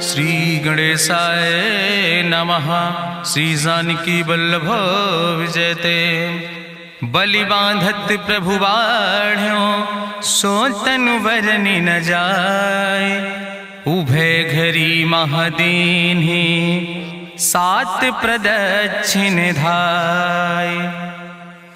श्री गणेशाय नमः। श्री जानकी वल्लभ विजयते। बलि बांधत प्रभु बाढ़ो सो तनु बरनि न जाय। उभय घरी महादीन्हि सात प्रदक्षिण धाय।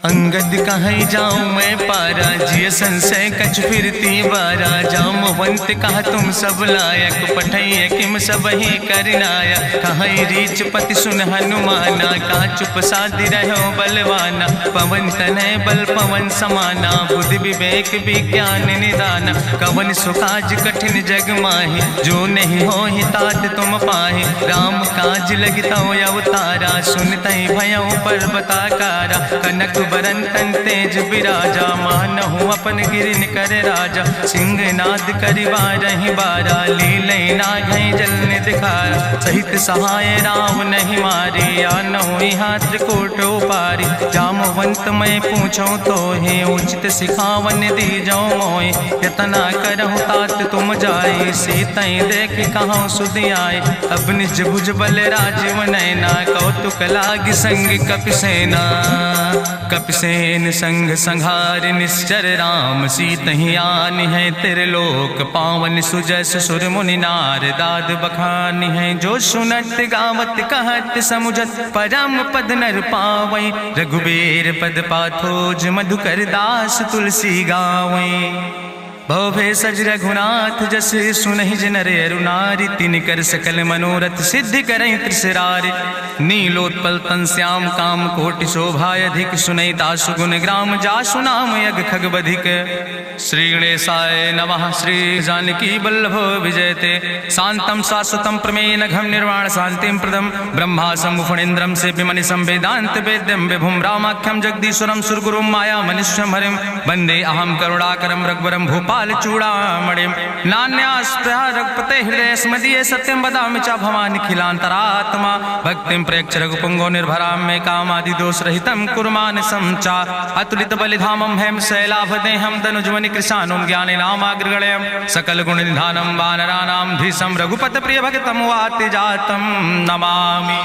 अंगद कहीं जाऊं मैं पारा जिय संशय कछ फिरती बारा। जामवंत कहा तुम सब लायक पठैय किम सब ही करनाया। कहीं रीच पति सुन हनुमाना कहा चुप साधि रहो बलवाना। पवन तनय बल पवन समाना बुद्धि विवेक विज्ञान निदान। कवन सुकाज कठिन जग माहि जो नहीं हो ही तात तुम पाहि। राम काज लगितो अवतारा सुनतहि भयो पर्वताकारा। कनक बरन तन तेज बिराजा मानहु अपन गिरिन कर राजा। सिंह नाद करिवा रही बारा लीलै नाघै जल निधिखारा। सहित सहाय राम नहीं मारे आनहु यहाँ त्रिकोट पारी। जामवंत मैं पूछो तो हे उचित सिखावन दी जाओ मोय। यतना करहु तात तुम जाए सीतै देख कहाँ सुध आए। अब निज भुज बल राजीव नैना कौतुक लाग संग कपिसेना। कपिसेन संग संहार निश्चर राम सीतहि आनि है त्रिलोक पावन। सुजस सुर मुनि नार दाद बखानि है। जो सुनत गावत कहत समुझत परम पद नर पावै। रघुबीर पद पाथोज मधुकर दास तुलसी गावै। भवे सज रघुनाथ जस सुनहि नर अरु नारी। तिनकर सकल मनोरथ सिद्धि करहि त्रिसरारि। नीलोत्पल तन श्याम काम कोटि शोभाय अधिक। सुनहि दासु गुण ग्राम जासु नाम यज्ञ खगबधिक। श्री गणेशाय नमः। श्री जानकी वल्लभ विजयते। शांतम शाश्वतम प्रमेय नघम निर्वाण शांतिम प्रदम। ब्रह्मा शंभु फणीन्द्रम सेव्यमणि संवेदांत वेद्यम विभुम रामाख्यम जगदीश्वरम सुरगुरुम माया मनुष्यम हरिम। वंदे अहम करुणाकरम रघुवरम भूपाल चूड़ामणिम। नान्यास्पृहा रघुपते हृदय स्मदीये सत्यम वदामि च भवानि खिलांतरात्मा। भक्तिम प्रयच्छ रघुपुंगो निर्भराम मे कामादि दोष रहितम कुर्मान् समचा। अतुलित बलिधामम हेम शैलाभदेहम दनुजवनि कृशानुम ज्ञाने नामाग्रगण्यम। सकल गुण निधानम वानराणाम धीशम रघुपत प्रिय भक्तम वाति जातम नमामि।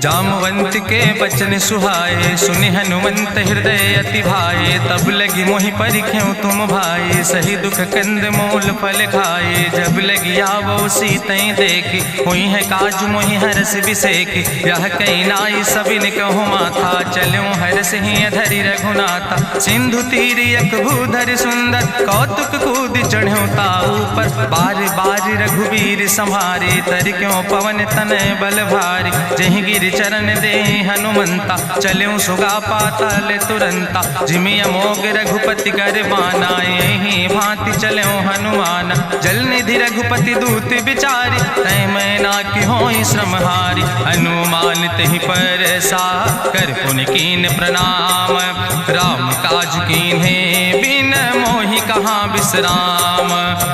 जामवंत के बचन सुहाए सुनि हनुमंत हृदय अति भाए। तब लगी मोहि परिख्यों तुम भाई सही दुख कंद मूल फल खाए। जब लगी आवो सीतै देखी हुई है काज मोहि हरस बिसेखी। यह कई नाई सबिन कहु माथा चलूं हरस ही अधरि रघुनाथा। सिंधु तीर यक भूधर सुंदर कौतुक कूद चढ़्यो ताऊ पर। बार बार रघुबीर संहारे तर क्यों पवन तनय बल भारी। जहि गिर चरण दे हनुमंता चल्यों सुगा पाताल तुरंता। जिमि अमोघ रघुपति कर बाना यही भांति चल्यों हनुमान। जल निधि रघुपति दूत बिचारी तय मैं ना कि होई श्रमहारी। हनुमान तहि पर सा कर पुनि कीन प्रणाम। राम काज कीन्हे बिन मोहि कहाँ विश्राम।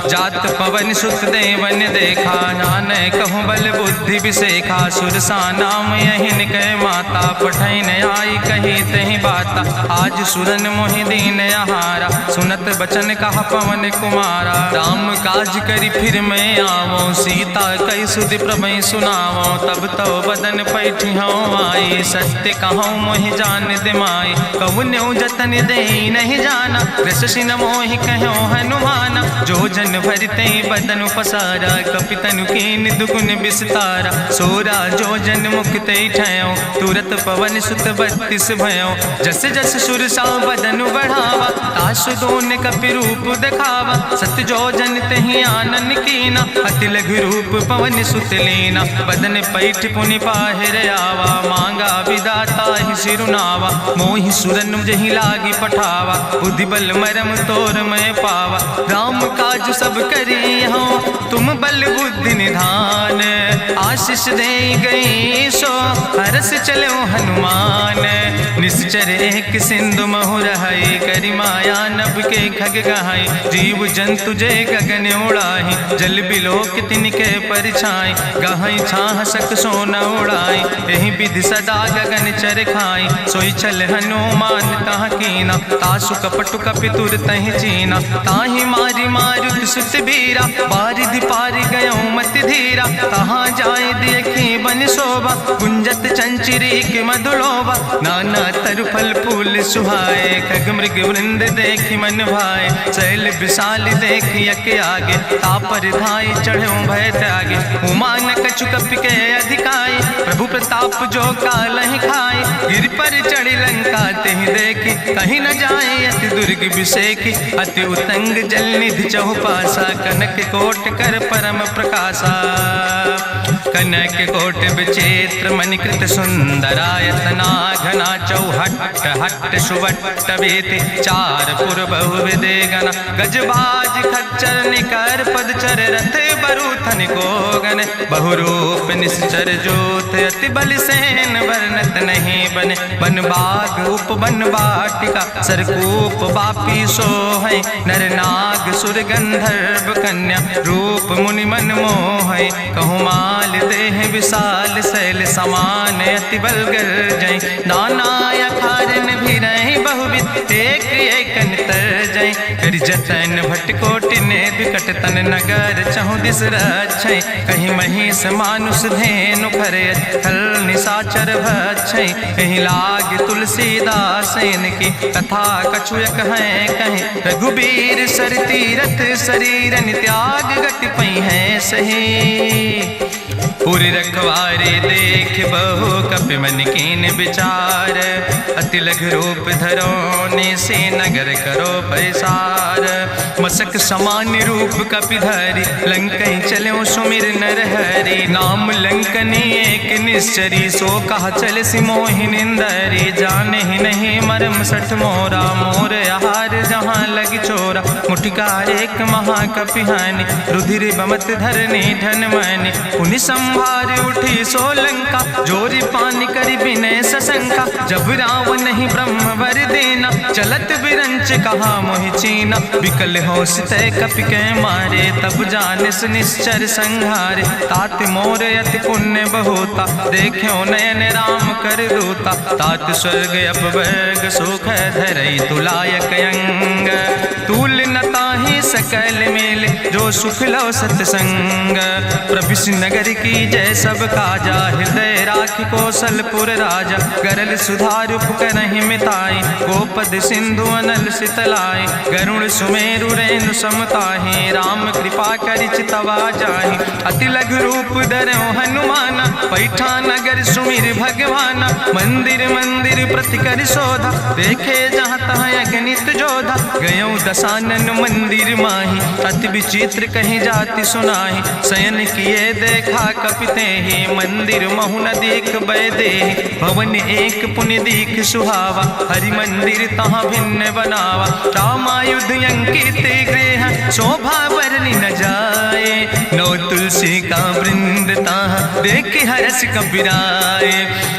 जात पवन सुत देवन देखा नानय कहूँ बल बुद्धि विसेखा। सुरसा नाम यहिन कह माता पठैन आई कही तहि बाता। आज सुरन मोहि दीन आहारा सुनत बचन कहा पवन कुमारा। राम काज करी फिर मैं आवो सीता कई सुधि प्रभै सुनावो। तब तो बदन पैठी हूँ आई सत्य कहूँ मोहि जान दिमाई। कहुन्यु जतन दे नहीं जाना रससिन मोहि कहो हनुमाना। जो जन भरते बदन पसारा कपितनु कीन दुगुन विस्तारा। सोरा जो जन मुक्ते ठयो तुरत पवन सुत 32 भयो। जस जस सुरसा बदन बढ़ावा तासु दोन कपि रूप दिखावा। सत जो जन तहि आनन कीना अति लघु रूप पवन सुत लीना। बदन पैठ पुनि पाहिर आवा मांगा विदाता ही सिरुनावा। मोहि सुरन जहि लागी पठावा बुद्धि बल मरम तोर मैं पावा। राम काज सब करी हो तुम बल बुद्धि निधान। आशीष दे गई सो हरस चलो हनुमान। निश्चर एक सिंधु महु रहाई करी माया नभ के खग गहाई। जीव जंतु जे गगन उड़ाही जल बिलोक तिनके परिछाई। गहाई छाह सक सोन उड़ाई यही विधि सदा गगन चर खाई। सोई चल हनुमान तह कीना तासु कपटु कपि तुर तहि चीना। ताहि मारी मारुत सुत बीरा बारिधि पारि गयो मत धीरा, तहाँ जाए देखी बन शोभा, गुंजत चंचरी के मधुलोभा, नाना तरु फल फूल सुहाए, खग मृग वृंद देखी मन भाए, शैल विशाल देखी यके आगे, तापर धाई चढ़ो भय त्यागे, उमान कछु कपि के अधिकाई, प्रभु प्रताप जो कालहि खाए, गिर पर चढ़ी लंका तेहि देखी, कहीं न जाए अति दुर्ग विषेखी, अति उतंग जल निधि चहुपासा, कनक कोट कर परम प्रकाशा, कनक कोट विचित्र मणिकृत सुंदरायतना, घना चौहट्ट हट्ट सुवट्ट वेति, चार पुर बहु विदे गण, गजबाज खच्चर निकर पदचर, रथ बरूथन को गण, बहुरूप निश्चर जोत, अति बल सेन वर्णत नहीं बने, बन बाग उप बन बाटिका, सरकूप बापी सोहै, नर नाग सुर गंधर्व कन्या, रूप मुनि मन मोहै, कहूँ माल देह विशाल, शैल समान अति बल गर्जै, नाना अखारन भी रही बहुविध, एक एक तर जै, कर जतन भटकोटि ने विकट तन, नगर चहु दिस रक्षै, कहीं महिष मानुष धेनु खरे, खल निशाचर भक्षै, कहीं लाग तुलसीदास इनकी, कथा कछुयक है कहीं, रघुबीर सर तीरथ शरीरन, त्याग गति पई है सही, पूरी रखवारे देख बहु कपि मन कीन विचार, अति लघु रूप धरोने से नगर करो पैसार, मसक समान रूप कपि धरि, लंकई चलो सुमिर नर हरि, नाम लंकनी एक निश्चरी, सो कहा चल सिमोहि निंदरी, जाने ही नहीं मरम सठ मोरा, मोर आहार जहाँ लग चोरा, मुठिका एक महाकपि हानि, रुधिर बमत धरनी धन मनि, पुनि संभार उठी सोलंका, जोरी पानी करी विनय सशंका, जब रावण ही ब्रह्म वर देना, चलत बिरंच कहा मोहि चीना, विकल हो सितय कपि के मारे, तब जानिस निश्चर संहारे, तात मोर अति पुण्य बहुता, देखो नयन राम कर दूता, तात स्वर्ग अपवर्ग सुख धरई तुलायक अंग, तूल न ताहि सकल मेल, जो सुख लो सत्संग, प्रभिस नगर की जय सब काजा, हृदय राख कौशलपुर राजा, गरल सुधार उपकरहि मिताई, गोपद सिंधु अनल सितलाई, गरुण सुमेरु रेणु समताहि, राम कृपा करि चितवा जाहि, अति लघु रूप धरौ हनुमाना, पैठा नगर सुमिर भगवाना, मंदिर मंदिर प्रति कर शोधा, देखे जहाँ तहाँ अगणित जोधा, गयौ दशानन मंदिर माही, अति विचित्र कहीं जाति सुनाही, शयन किए देखा कपिते ही, मंदिर महु न देख बैदे, भवन एक पुनि दीख सुहावा, हरि मंदिर तहाँ भिन्न बनावा, रामायुध अंकित गृह, शोभा बरनी न जाए, नौ तुलसी का वृंद तहाँ देख हरस कपिराए,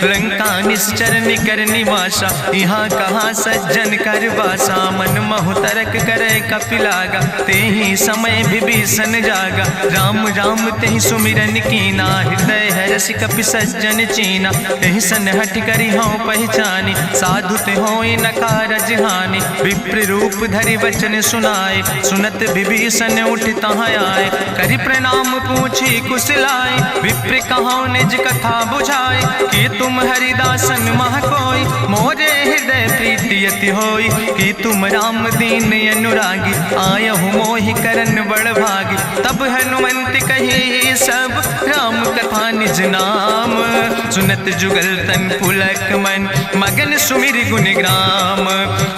लंका निश्चर निकर निवासा, यहाँ कहाँ सज्जन कर बासा, मन महु तरक करे कपिलागा, ते ही समय विभीषण जागा, राम राम तेहि सुमिरन कीना, हृदय हरस कपि सज्जन चीना, एहि सन हठ करी हूँ पहचानी, साधु ते होई न कारज हानि, विप्र रूप धरि वचन सुनाए, सुनत विभीषण उठ तहाँ आए, करि प्रणाम पूछी कुशलाए, विप्र कहाँ निज कथा बुझाए, कि तुम हरिदासन मह कोई, मोरे हृदय प्रीति अति होई, कि तुम राम दीन अनुरागी, आयहु मोहि करन बड़ भागी, तब हनुमंत कही सब राम कथा निज नाम, सुनत जुगल तन पुलक मन, मगन सुमिर गुण ग्राम,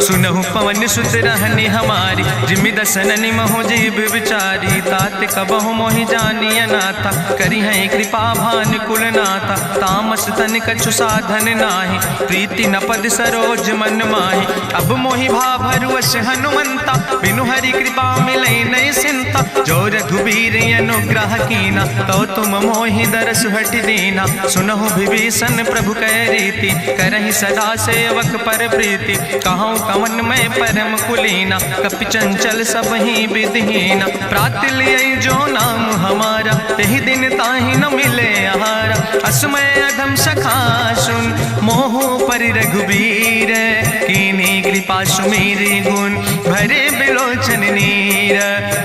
सुनहु पवन सुत रहनी हमारी, जिमि दसननि महु जीव विचारी, तात कबहु मोहि जानी अनाथा, करी है कृपा भान कुल नाथा, तामस तन कछु साधन नाही, प्रीति न पद सरोज मन माही, अब मोहि भा भरुवश हनुमंता, बिनु हरि कृपा मिलै नहीं सिंता, जो रघुबीर अनुग्रह कीना, तो तुम मोहि दरस हट दीना, सुनहु विभीषण प्रभु कै रीति, करहि सदा सेवक पर प्रीति, कहूँ कवन में परम कुलीना, कपि चंचल सब ही विधिहीना, प्रात लियै जो नाम हमारा, तेहि दिन ताहि न मिले आहारा, असमय अधम सखा सुन, मोहु पर रघुबीर, कीन्ही कृपा सुमेरि गुण, भरे बिलोचन नीर,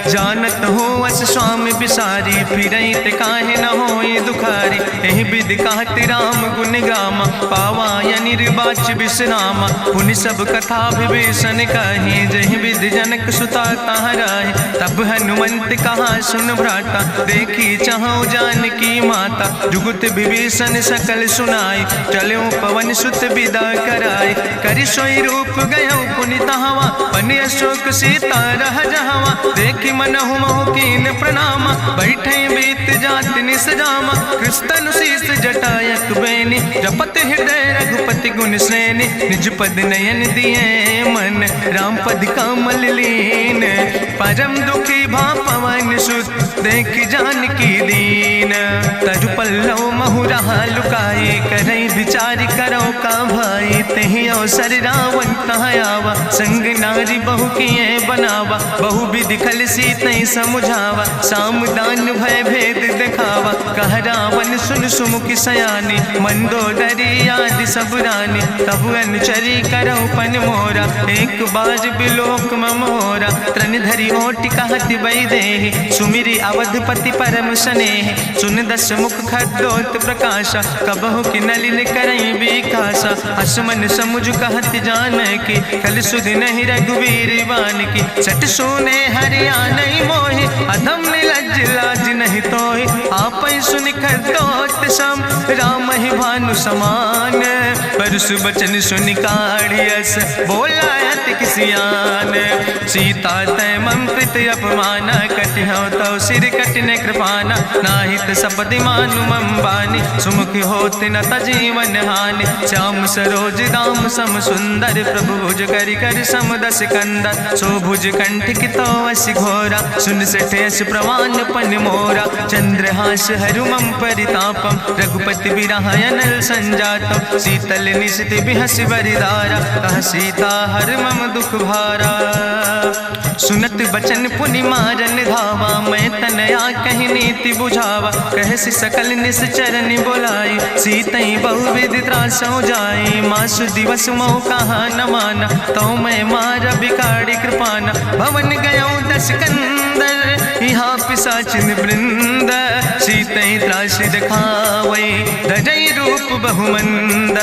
जानत हूँ अस स्वामी बिसारी, फिरई ते काहे न होई दुखारी। एहि विधि कहत राम गुण गामा, पावा निर्बाच विश्रामा। पुनि सब कथा विभीषण कही, जहि विधि जनक सुता कहाँ रहे। तब हनुमंत कहा सुन भ्राता, देखी चाहूं जानकी माता। जुगुत विभीषण सकल सुनाई, चलो पवन सुत विदा कराई। करि सोई रूप गयो पुनि तहावा, बन अशोक सीता रह जहावा। देखी मनहु महु कीन प्रणामा, बैठे बीत जात निस जामा। कृष्ण शीस जटायक बेनी, जपत हृदय रघुपति गुण श्रेणी। निज पद नयन दिए मन, राम पद कमल लीन। परम दुखी भा पवन सुत, देख जानकी दीन। तरु पल्लव महु रहा लुकाई, करई विचार करो का भाई। तेहि अवसर रावण कहाँ आवा, संग नारी बहु किए बनावा। बहु विधि खल सीतै समुझावा, साम दान भय भेद दिखावा। कह रावण सुन सुमुखी सयानी, मंदोदरी आदि सब रानी। तब अनुचरी करो पन मोरा, एक बाज बिलोक ममोरा। त्रन धरि ओटि कहत बई देहि, सुमिरी अवधपति परम स्नेह। सुन दस मुख खद्योत प्रकाशा, कबहु कि नलिन करई बिकासा। असमन समुझ कहत जानकी, कल सुध नहीं रघुवीर बानकी। सट सुने हरियाणई मोहि, अधम निलज्ज लाज नहीं तोहि। आपै सुनि खद्योत सम, राम ही भानु समान। परसु बचन सुनि काढ़ियस, बोला अति किसियान। सीता तै मम प्रीति अपमाना, कटिहौ तौ सिर कटिने कृपाना। नाहित सपदि मानु मम बानी, सुमुख होत न तजीवन हानि। श्याम सरोज दाम सम सुंदर, प्रभु भुज करि कर सम दस कंदर। सो भुज कंठ कितो असी घोरा, सुन सठेस प्रवान पन मोरा। चंद्रहास हरु मम परितापम, रघुपति बिरह अनल संजातम। शीतल निशित बिहसि बरिदारा, कह सीता हर मम दुख भारा। सुनत बचन पुनि मारन धावा, मैं तनया कहि नीति बुझावा। कहसि सकल निश्चरन बोलाई, सीतई बहुविधि त्रासौ जाई। मासु दिवस मोह कहा न माना, तो मैं मार बिकाड़ी कृपाना। भवन गयो दस कंदर, यहाँ पिशाचिन वृंद। सीतई त्रास दिखावई, धजई रूप बहुमंद।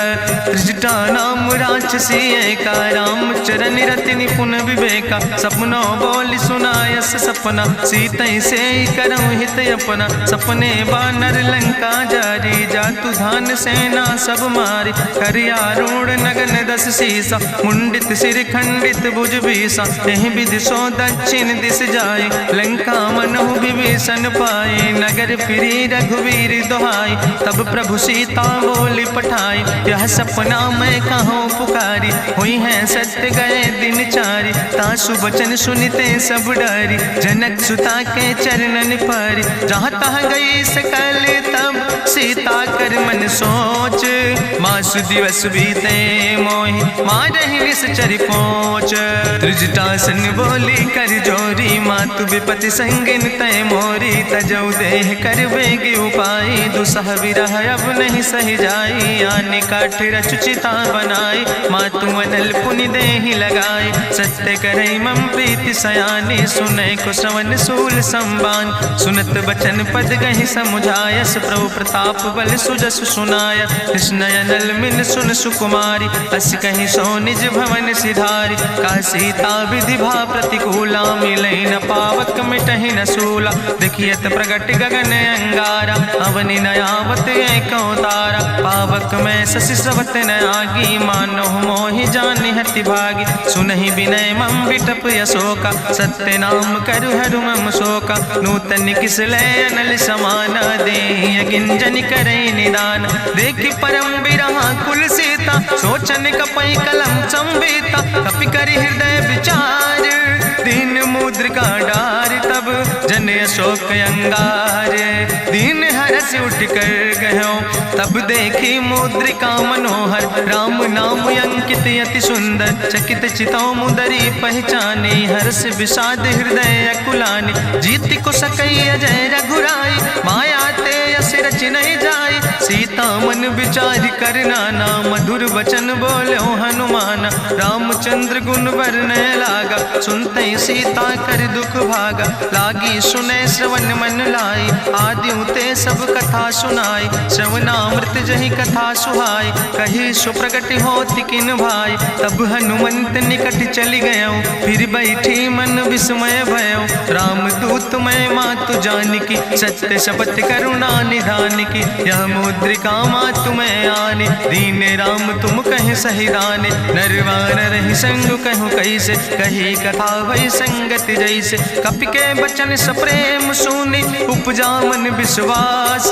त्रिजटा नाम राक्षसी एका, राम चरण रति निपुण विवेका। सपनों बोल सुनायस सपना, सीतई से करऊँ हित अपना। सपने बानर लंका जारी, जातु धान सेना सब मारी। करियारूढ़ नगन दस सीसा, मुंडित सिर खंडित भुज बीसा। एहि विधि सो दक्षिण दिस जाय, लंका मनहु विभीषण पाए। नगर फिरी रघुवीर दोहाई, तब प्रभु सीता बोली पठाई। यह सपना मैं कहूँ पुकारी, हुई है सत्य गए दिन चारी। तासु बचन सुनते सब डरी, जनक सुता के चरणन पर। जहाँ तहाँ गई सकल तब, सीता कर मन सोच। मासु दिवस बीते मोहि, मारहि निश्चर पहुँच। त्रिजटासन बोली कर जोरी, मातु विपति संगिन तय मोरी। तजौ देह कर बेग उपाय, दुसह विरह अब नहीं सही जाई। आने काठ रचुचिता बनाई, मातु अनल पुनि देहि लगाई। सत्य करई मम प्रीति सयानी, सुनै को श्रवण सूल संबान। सुनत बचन पद गहि समुझायस, प्रभु प्रताप बल सुजस सुनाय। कृष्ण अनल मिन सुन सुकुमारी, अस कहि सो निज भवन सिधारी। का सीता विधि भा प्रतिकूला, मिलै न पावक मिटहि न सूला। देखियत प्रगट गगन अंगारा, अवनि नयावत एको तारा। पावक में शशि स्रवत न आगी, मानो मोहि जानि हति भागी। सुनहि विनय मम विटप यशोका, सत्य नाम करु हरु मम शोका। नूतन किस लय अनल समाना, देहि अगिंजन करई निदान। देखि परम बिरहा कुल सीता, सोचन कपई कलम संवेता। कपि करि हृदय विचार, दीन मुद्रिका डार। तब जन अशोक अंगार, दीन हरस उठ कर गयो। तब देखी मुद्रिका मनोहर, राम नाम अंकित अति सुंदर। चकित चितौ मुदरी पहचानी, हर्ष विषाद हृदय अकुलानी। जीत को सकई अजय रघुराई, माया ते यस रच नहीं जाई। सीता मन विचार कर नाना, मधुर वचन बोलो हनुमान। रामचंद्र गुण वर्णय लागा, सुनते सीता कर दुख भागा। लागी सुने श्रवण मन लाई, आदि ते सब कथा सुनाई। श्रवणामृत जहि कथा सुहाई, कही सुप्रगट होति किन भाई। तब हनुमंत निकट चली गयो, फिर बैठी मन विस्मय भयो। राम दूत मैं मातु जानकी, सत्य शपथ करुणा निधान की। यह मुद्रिका मातु मैं आने, दीन राम तुम कहे सही दाने। नरवान रही संग कहूँ कैसे, कही कथा भई संगति जैसे। कपि के बचन सप्रेम सुनी, उपजा मन विश्वास।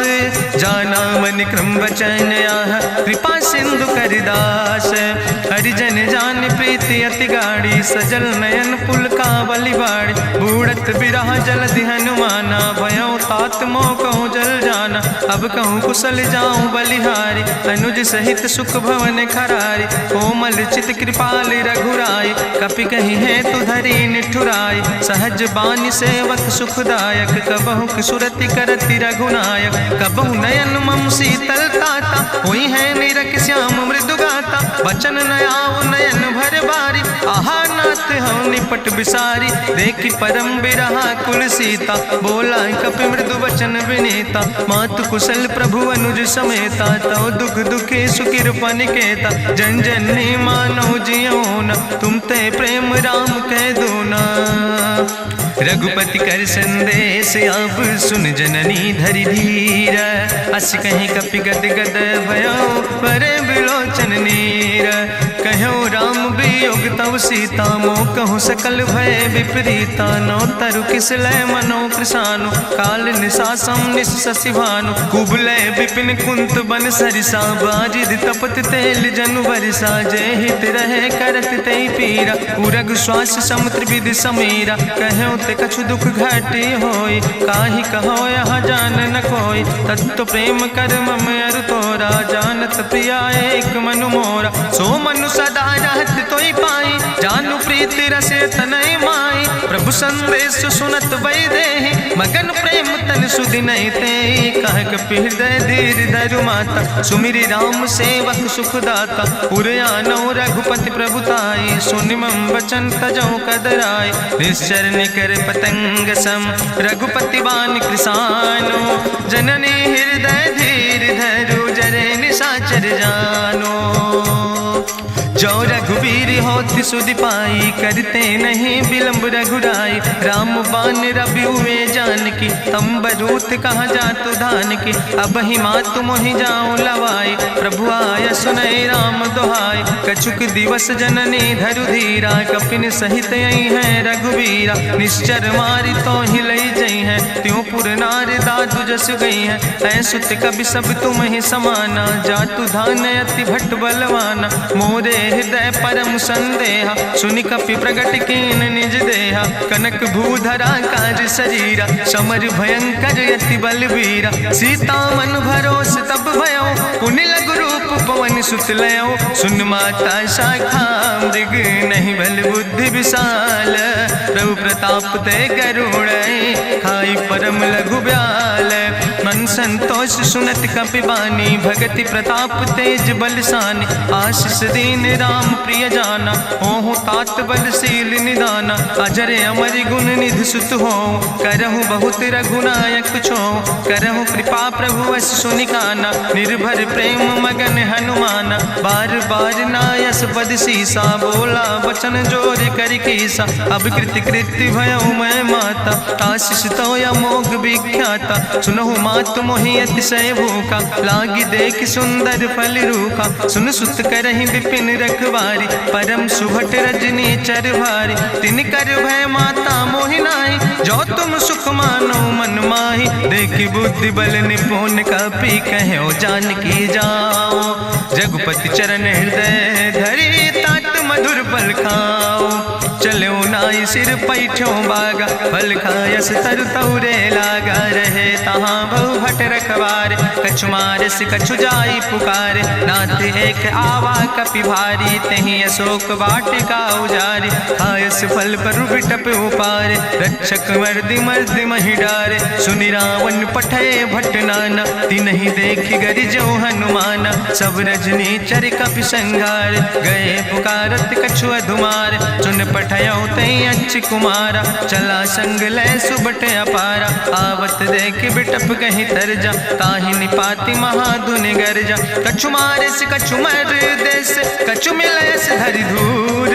जाना मन क्रम वचन आह, कृपा सिंधु करिदास। हरिजन जान प्रीति अति गाड़ी, सजल नयन पुलकावली बाड़ी। बूढ़त बिरह जलधि हनुमाना, भयो तात मोह कहूँ जल जाना। अब कहूँ कुशल जाऊँ बलिहारी, अनुज सहित सुख भवन खरारी। कोमल चित कृपाल रघुराई, कपि कही है तु धरी निठुराई। सहज बानी सेवक सुखदायक, कबहु सुरति करति रघुनायक। कबहु नयन मम शीतल ताता, हुई है निरख श्याम मृदु गाता। बचन नयाव नयन भर बारी, आहा नाथ हम निपट बिसारी। देखी परम बिरहा कुल सीता, बोला कपि मृदु वचन विनीता। मातु कुशल प्रभु अनुज समेता, तव दुख दुखी सुकृपा निकेता। जन जननी मानो जियो न, तुम ते प्रेम राम कह दो ना। रघुपति कर संदेश अब सुन जननी धरि धीर। अस कहीं कपि गद गद भयो, परे बिलोचन नीर। कहो राम वियोग तव सीता, मोह कहूँ सकल भय विपरीता। नौ तरु किस लय मनो कृशानु, काल निशासम निश शशि भानु। कुबलय विपिन कुंत बन सरिसा, बाजिद तपत तेल जनु बरिसा। जय हित रहे करत तई पीरा, उरग श्वास समुद्र विधि समीरा। कहो ते कछु दुख घटी होई, काहि कहो यहाँ जान न कोई। तत्व प्रेम कर मम अरु तोरा, जानत प्रिया एक मनु मोरा। सो मनु सदा रहत तोई पाई, जानु प्रीति रसे तनय माई। प्रभु संदेश सुनत वै देहि, मगन प्रेम तन सुधि नहीं ते। कह कपि हृदय धीर धरु माता, सुमिरि राम सेवक सुखदाता। पुर आनो रघुपति प्रभुताई, सुनि मम वचन तजौ कदराई। निश्चर निकर पतंग सम, रघुपति बान कृसानो। जननी हृदय धीर धरु, जरे निशाचर जानो। जो रघुवीर होति सुधि पाई, करते नहीं विलंब रघुराई। राम बान रवि हुए जानकी, तंबरूथ कहाँ जातु धान की। अब ही मातु मोहि जाऊँ लवाई, प्रभु आय सुनय राम दुहाई। कछुक दिवस जननी धरु धीरा, कपिन सहित आई है रघुवीरा। निश्चर मारी तो ही लई जई है, त्यों पुर नार दादु जस गई है। ऐसुत कवि सब तुम ही समाना, जातु धान अति भट्ट बलवाना। मोरे हृदय परम संदेहा, सुनि कपि प्रगट कीन निज देहा। कनक भूधरा काज शरीरा, समर भयंकर यति बलवीरा। सीता मन भरोस तब भयो, पुनि लघु रूप पवन सुत लयो। सुन माता शाखा मृग, नहीं बल बुद्धि विशाल। प्रभु प्रताप ते गरुड़, खाई परम लघु ब्याल। मन संतोष सुनत कपि बानी, भगति प्रताप तेज बलसानी। आशीष दीन राम प्रिय जाना, होहु तात बलशील निदाना। अजर अमर गुण निधि सुत हो, करहु बहुत रघुनायक छो। करहु कृपा प्रभु वश सुनिकाना, निर्भर प्रेम मगन हनुमाना। बार बार नायस पद सीसा, बोला वचन जोर कर कीसा। अब कृति कृति भयो मैं माता, आशीष तो अमोघ विख्याता। सुनहु मातु मोहि अतिशय भूखा, लागी देख सुंदर फल रूखा। सुन सुत करहि विपिन रखवारी, परम सुभट रजनी चर भारी। तिन कर भय माता मोहि नाहि, जो तुम सुख मानो मन माहि। देखि बुद्धि बल निपुण कपि, कहो जानकी जाओ। रघुपति चरण हृदय धरि, तात मधुर फल खाओ। चलो नाई सिर पैठो बागा, फल खायस तरु तौरे लागा। रहे तहाँ बहु भट रख रखवारे। कछु मारस कछु जाई पुकारे, नाथ एक आवा कपि भारी। तहीं अशोक वाटिका उजारी, खायस फल पर बिटप उपारे। रक्षक मर्दि मर्दि महि डारे, सुनि रावण पठय भट्ट नाना। तिन्हि देखि गरिजो हनुमाना, सब रजनी चर कपि संघार। गए पुकारत कछु अधुमार, सुन पठयो तई अच्छ कुमारा। चला संग लय सुबट अपारा, आवत देख बिटप कहीं तरजा। ताहि निपाति महाधुनि गर्जा, कछु मारस कछु मर देस। कछु मिलयस धरि धूर,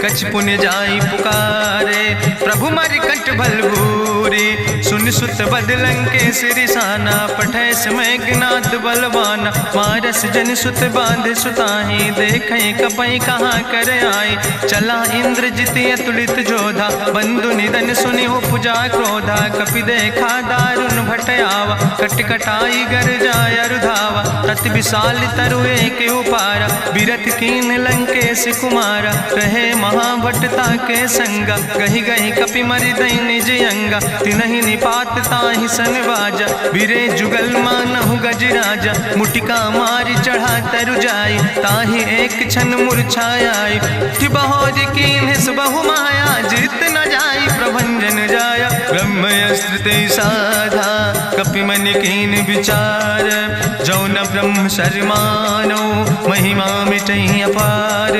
कछ पुण्य जाई पुकारे। प्रभु मरि कंठ भल भूरी, सुन सुत बद लंकेश रिसाना। पठय समय ज्ञात बलवाना, मारस जन सुत बांध सुताहि। देखें कपई कहाँ कर आए, चला इंद्रजित अतुलित जोधा। बंधु निधन सुनि उपजा क्रोधा, कपि देखा दारुण भट आवा। कट कटाई गर जाय रुधावा, तत विशाल तरु एक उपारा। बिरथ कीन लंकेश कुमारा, रहे महाभटता के संगा। गहि गहि कपि मरि दई निज अंगा, तिन्हि निपात ताहि सन बाजा। बिरे जुगल मानहु गजराजा, मुटिका मारि चढ़ा तरु जाई। ताहि एक क्षण मूर्छाई, बहोर कीन्ह सुबहु माया। जीत न जाई प्रभंजन जाया, ब्रह्मस्त्र ते साधा। कपि मन कीन विचार, जो न ब्रह्म शर्मानो। महिमा मिटई अपार,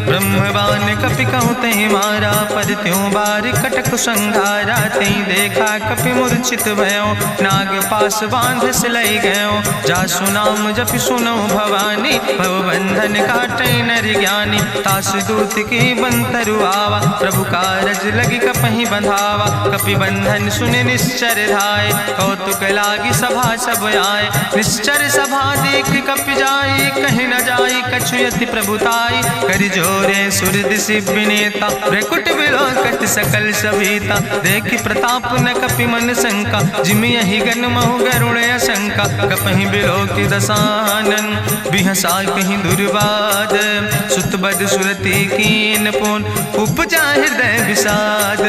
ब्रह्मवान कपि कहु तहि मारा। पर त्यों बार कटक संघारा, तई देखा कपि मूर्छित भयो। नाग पास बांध सिलई गयो, जासु नाम जपि सुनो भवानी। भव बंधन काटई नर ज्ञानी, तास दूत की बंतरु आवा। प्रभु कारज लगी कपहि बंधावा, कपि बंधन सुनि निश्चर धाय। कौतुक लागी सभा सब आए, निश्चर सभा देख कपि जाई। कहीं न जाई कछु यति प्रभुताई, कर जोरे सुर दिसि विनेता। ब्रकुट विलोकत सकल सभीता, देखि प्रताप न कपि मन शंका। जिमि यहि गन महु गरुण शंका, कपहि बिलोकि दसानन। बिहसा कहीं दुर्वाद, सुत बद सुरति कीन पुन। उपजा हृदय विषाद,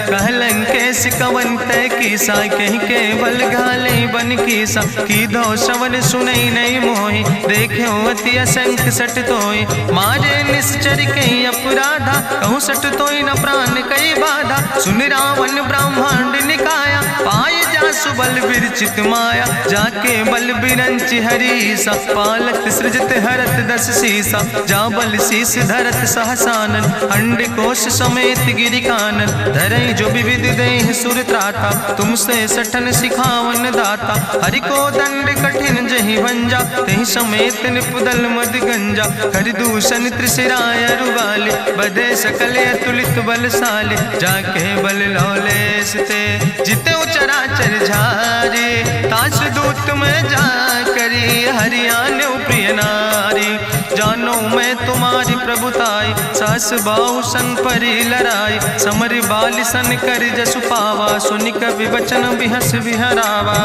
कहलन कैस कवन तय कीसा। कहीं केवल घाले बन कीसा, की दो श्रवण सुनई नहीं मोहि। देख्यो अति असंख सट तोय, मारे निश्चर कई अपराधा। कहूँ सट तोय न प्राण कई बाधा, सुन रावण ब्रह्मांड निकाया। पाय जासु बल विरचित माया, जाके बल बिरंचि हरीसा। पालत सृजत हरत दस सीसा, जा बल शीस धरत सहसानन। अंड कोश समेत गिरि कानन, धरई जो विविध देह सुर त्राता। तुमसे सठन सिखावन दाता, हरि को दंड कठिन जहि भंजा। तहि समेत निपुदल मद गंजा, कर दूषण त्रिशिराय रुगाले। बधे सकल अतुलित बलशाले, जाके बल लौलेस ते। जिते चराचर झारे, तास दूत में जा करी। हरियाणा प्रिय नारी, जानो मैं तुम्हारी प्रभुताई। सास बाहु सन परी लड़ाई, समर बाल सन कर जसु पावा। सुनि कवि बचन बिहस बिहरावा,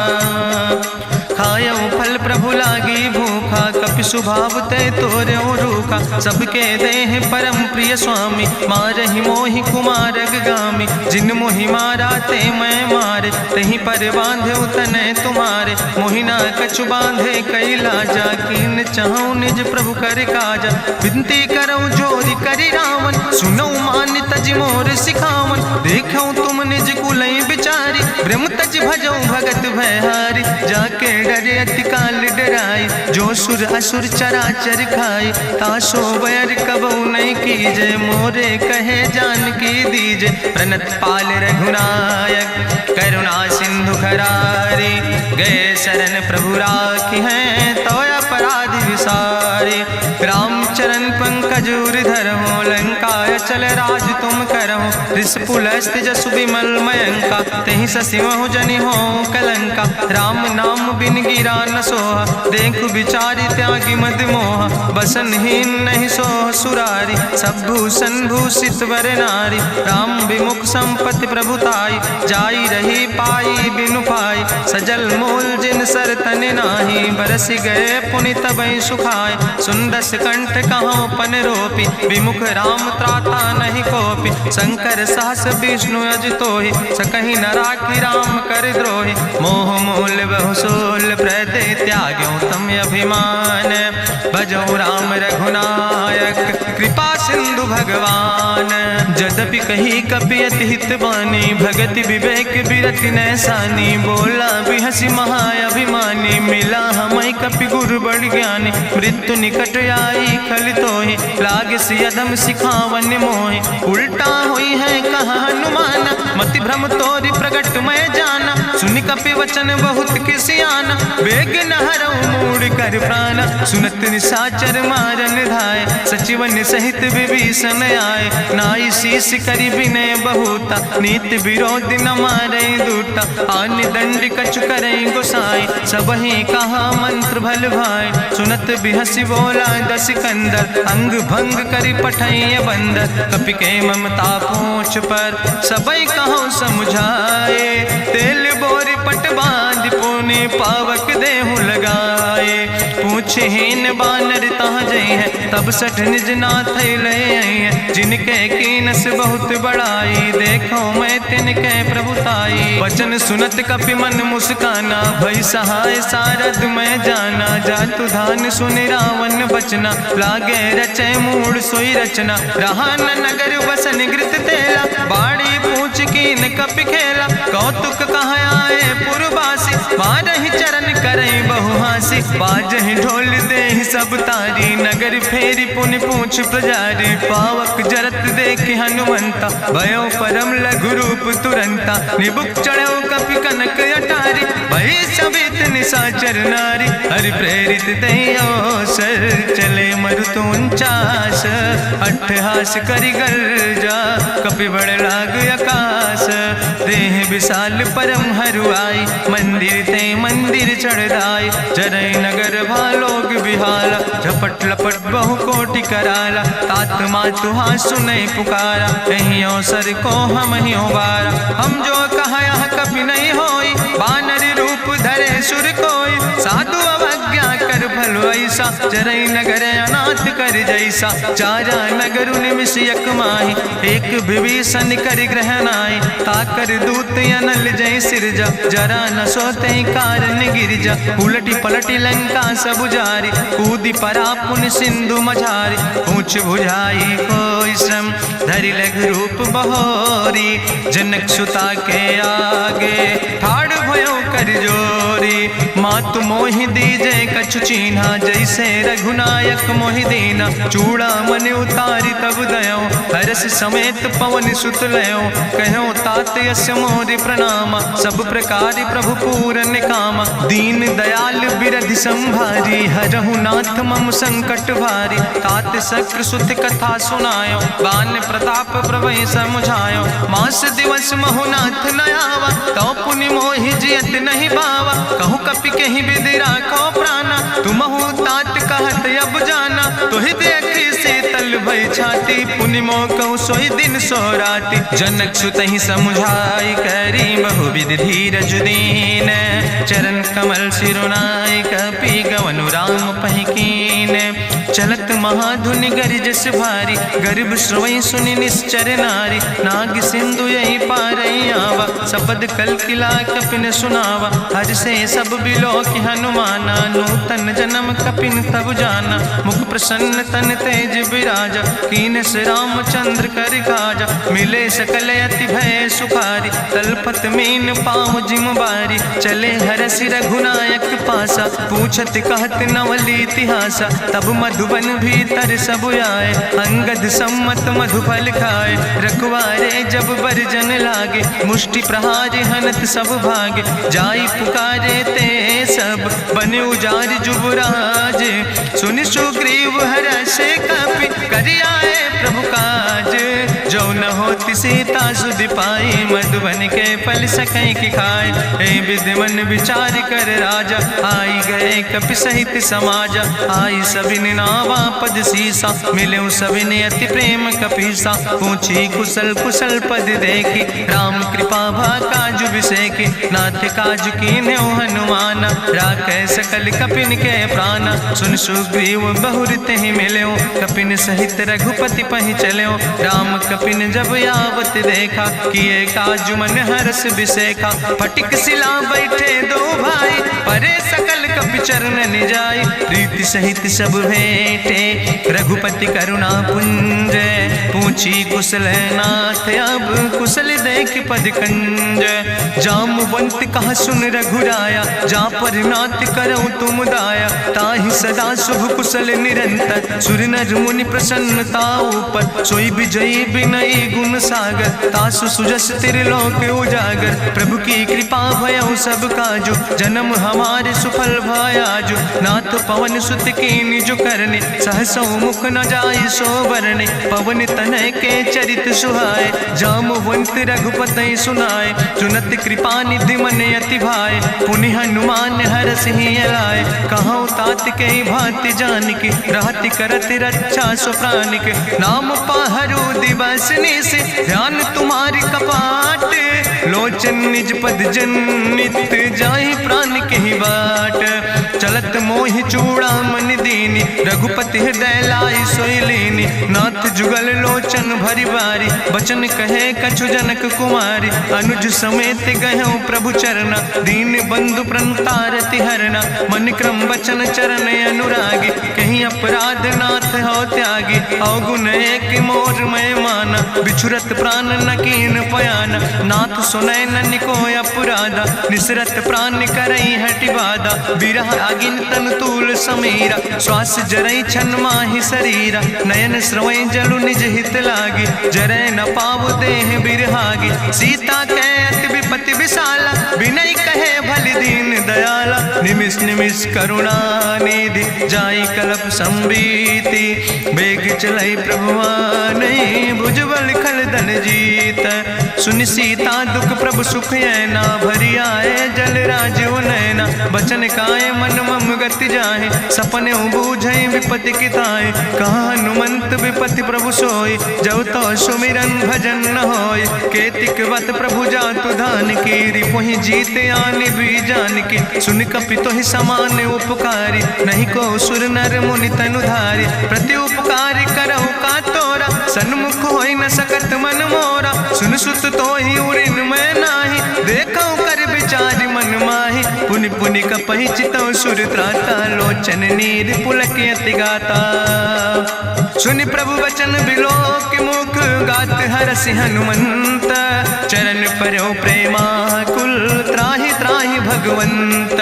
खायो फल प्रभु लागी भूखा। कपि स्वभाव ते तोर्यो रूखा, सबके देह परम प्रिय स्वामी। मारहि मोहि कुमारग गामी, जिन मोहि मारा ते मैं मारे। तहीं पर बांधे तनै तुम्हारे, मोहिना कछु बांधे कई लाजा। कीन चाहूं निज प्रभु कर काजा, विनती करऊं जोरि करि रावण। सुनऊ मान तज मोर सिखावन, देखऊं तुम निज कुलई बिचारी। ब्रह्म तज भजऊं भगत भयहारी, जाके डरे अति काल डराई। जो सुर असुर चराचर खाई, तासो बैर कबऊ नहीं कीजे। मोरे कहे जान की दीजे, प्रणत पाल रघुनायक। करुणा सिंधु खरारी, गए शरण प्रभु राखी हैं। तो अपराध विसारी, रामचरण पंकज उर धरहु। लंकाय चल राज तुम करहु, रिसपुलस्त जसु विमल मयंका। तहि ससिमहु जनि हो कलंका, राम नाम बिन गिरा न सोहा। देखु विचारि त्यागी मद मोहा, बसनहीन नहीं सोह सुरारी। सब भूषण भूषित वर नारी, राम विमुख संपत्ति प्रभुताई। जाई रही पाई बिनु पाई, सजल मूल जिन सर तन नाही। बरस गए पुनि तबई सुखाय, सुंदस कंठ कहाँ पन रोपी। विमुख राम त्राता नहीं कोपी, शंकर सहस विष्णु अज तोहि। सकहि न राखि राम कर द्रोहि, मोह मूल बहु सोल प्र हम अभिमान। भजो राम रघुनायक कृपा सिंधु भगवान। जदपि कही कपि अति हित बानी, भगति विवेक बिरति नैसानी। बोला बिहसी महाअभिमानी, मिला हमें कपि गुरु बड़ ज्ञानी। मृत्यु निकट आई खल तोहि, लागे सियदम सिखावन मोहि। उल्टा हुई है कहा हनुमाना, मति भ्रम तोरि प्रगट मैं जाना। सुनि कपि वचन बहुत किसियाना, बेग न हरऊ मूढ़ कर प्राण। सुनत निशाचर मारन धाय, सचिवन सहित विभीषण आए। नाई शीस करि विनय बहुता, नीति विरोध न मारे दूता। आन दंड कछु करे गोसाई, सबहि कहा मंत्र भल भाई। सुनत बिहसी बोला दस कंदर, अंग भंग करि पठैय बंदर। कपि के ममता पूछ पर, सबई कहो समुझाए। तेल बोरी पट बांध पुनि, पावक देहु लगाए। पूछहीन बानर तहाँ जई है, तब सठ निज नाथ लय है। जिनके कीनस बहुत बड़ाई, देखो मैं तिनके प्रभुताई। वचन सुनत कपि मन मुस्काना, भई सहाय सारद मैं जाना। जातु धान सुनि रावण बचना, लागे रचे मूढ़ सोई रचना। रहा न नगर बसन घृत तेला, बाड़ी पूछ कीन कपि खेला। कौतुक कहाँ आए पुरवासी, मारहि चरण करई बहु हासी। बाजहि ढोल देहि सब तारी, नगर फेरी पुनि पूछ प्रजारी। पावक जरत देख हनुमंता, भयो परम लघु रूप तुरंता। निबुक चढ़ो कपि कनक अटारी, भई सबित निशाचर नारी। हरि प्रेरित दयो सर, चले मरुत 49। अट्ठहास करि गर्जा, कपि बड़ लाग आकाश। देह विशाल परम हरुआई, मंदिर ते मंदिर चढ़ाई। जरई नगर भालोग बिहाला, झपट लपट बहु कोटि कराला। तात मातु हाँ सुनै पुकारा, कहीं अवसर को हम ही उबारा। हम जो कहा यहाँ कभी नहीं होई, बानर रूप धरे सुर कोई। साधु अवज्ञा कर भलो ऐसा, जरई नगर अनाथ कर जैसा। चारा नगर निमिष यक माही, एक विभीषण कर ग्रहण आई। ताकर दूत अनल जय सिरजा, जरा न सोते कारण गिरजा। उलटी पलटी लंका सब जारी, कूदी परा पुन सिंधु मझारी। पूछ बुझाई कोई श्रम, धरि लघु रूप बहोरी। जनक सुता के आगे, ठाड़ भयो कर जोरी। मातु मोहि दीजे कछु चीन्हा, जैसे रघुनायक मोहि दीना। चूड़ा मन उतारी तब दयो, हरस समेत पवन सुत लयो। कहो तात यस मोरि प्रणामा, सब प्रकार प्रभु पूरन कामा। दीन दयाल बिरधि संभारी, हरहु नाथ मम संकट भारी। तात शक्र सुत कथा सुनायो, बान प्रताप प्रभय समुझायो। मास दिवस महुनाथ न आवा, तो पुनि मोहि जियत नहीं बावा। कहु कपि कहीं विधि राखो प्राणा, तुमहु तात कहत अब जाना। तुहि देखी शीतल भई छाती, पुनि मोह कहु सोई दिन सो राति। जनक सुतहि समुझाई, करी बहु विधि धीरज दीन। चरण कमल सिरुनाई, कपि गवनु राम पहि कीन। चलत महाधुनि गरिजस भारी, गर्भ श्रवई सुनि निश्चर नारी। नाग सिंधु यही पारई आवा, सपद कल किला कपिन सुनावा। हर से सब बिलो कि हनुमाना, नूतन जन्म कपिन तब जाना। मुख प्रसन्न तन तेज विराजा, कीनस रामचंद्र कर काजा। मिले सकल अति भय सुखारी, तलपत मीन पाँव जिम बारी। चले हरसि रघुनायक पासा, पूछत कहत नवल इतिहासा। तब मधुबन भीतर सब आए, अंगद सम्मत मधुफल खाए। रखवारे जब बरजन लागे, मुष्टि प्रहारे हनत सब भागे। जाई पुकारे ते सब, बने उजार जुबराज। सुनि सुग्रीव हरषे कपि, करि आए प्रभु काज। जो न होति सीता सुधि पाई, मधुबन के फल सकै कि खाए। ए विधि मन विचार कर राजा, आई गए कपि सहित समाजा। आई सबिन नावा पद सीसा, मिले सबिन अति प्रेम कपीसा। पूछी कुशल कुशल पद देखी, राम कृपा भा काजु बिसेकी। नाथ काजु कीन्हे हनुमाना, राखै सकल कपिन के प्राणा। सुन सुग्रीव बहुर तेहि मिल्यो, कपिन सहित रघुपति पहि चल्यो। राम कपिन जब आवत देखा, किए काजु मन हरस बिसेखा। फटिक सिला बैठे दो भाई, परे सकल कपि चरणन जाय, प्रीति सहित सब भेंटे रघुपति करुणा पुंज। पूछी कुशल नाथ अब कुशल देख पद कंज। जामवंत कहा सुन रघुराया, जा पर नाथ करऊँ तुम दाया। ताहि सदा शुभ कुशल निरंतर, सुर नर मुनि प्रसन्नता ऊपर। सोई विजयी विनयी गुण सागर, तासु सुजस त्रिलोक उजागर। प्रभु की कृपा भयउ सब काजु, जन्म हमारे सुफल भयाजु। नाथ पवन सुत की निज करने, सहसो मुख न जाय सो बरने। पवन तनय के चरित सुहाय, जामवंत रघुपति सुनाय। चुनत कृपा निधि मन अति भाय, पुनि हनुमान हरष ही लाय। कहूँ तात के भांति जान के, रहति करत रक्षा सो प्राण के। नाम पाहरु दिवस निस, ध्यान तुम्हारी कपाट। लोचन निज पद जनित, जाहि प्राण के ही बाट। चलत मोहि चूड़ामणि दीनी, रघुपति हृदय लाई सोई लीनी। नाथ जुगल लोचन भरि बारी, बचन कहे कछु जनक कुमारी। अनुज समेत गहु प्रभु चरना, दीन बंधु प्रणतारति हरना। मन क्रम वचन चरण अनुरागी, कहीं अपराध नाथ हो त्यागी। अवगुण एक मोर मैं माना, बिछुरत प्राण न कीन पयाना। नाथ सुनय न को अपराधा, निसरत प्राण करई हटि बाधा। बिरह अगिन तन तूल समीरा, श्वास जरई छन माहि शरीरा। नयन श्रवई जलु निज हित लागी, जरय न पाव देह बिरहागी। सीता कै अति विपति विशाला, विनय कहे भलि दीन दयाला। निमिष निमिष करुणा निधि, जाई कलप संबीति। बेग चलई प्रभुआनई, भुजबल खल धन जीत। सुनि सीता दुख प्रभु सुख ऐना, भरी आए जल राज नैना। बचन काय मन मम गति जाहे, सपने बूझई विपति किताए। कहा हनुमंत विपति प्रभु सोई, जब तो सुमिरन भजन न होय। केतिक वत प्रभु जातु धान की, रिपुहि जीत आने भी जान की। सुन कपि तोहि समान उपकारी, नहीं को सुर नर मुनि तनु धारी। प्रति उपकारी करहु का तोरा, सन्मुख होई न सकत मन मोरा। सुन सुत तोहि उरिन मैं नाही, देखौ कर विचारि मन माहि। पुनि पुनि कपहि चितौ सुर त्राता, लोचन नीर पुलक अति गाता। सुनि प्रभु वचन बिलोक मुख, गात हरसि हनुमंत। चरण परौ प्रेमाकुल, त्राहि त्राहि भगवंत।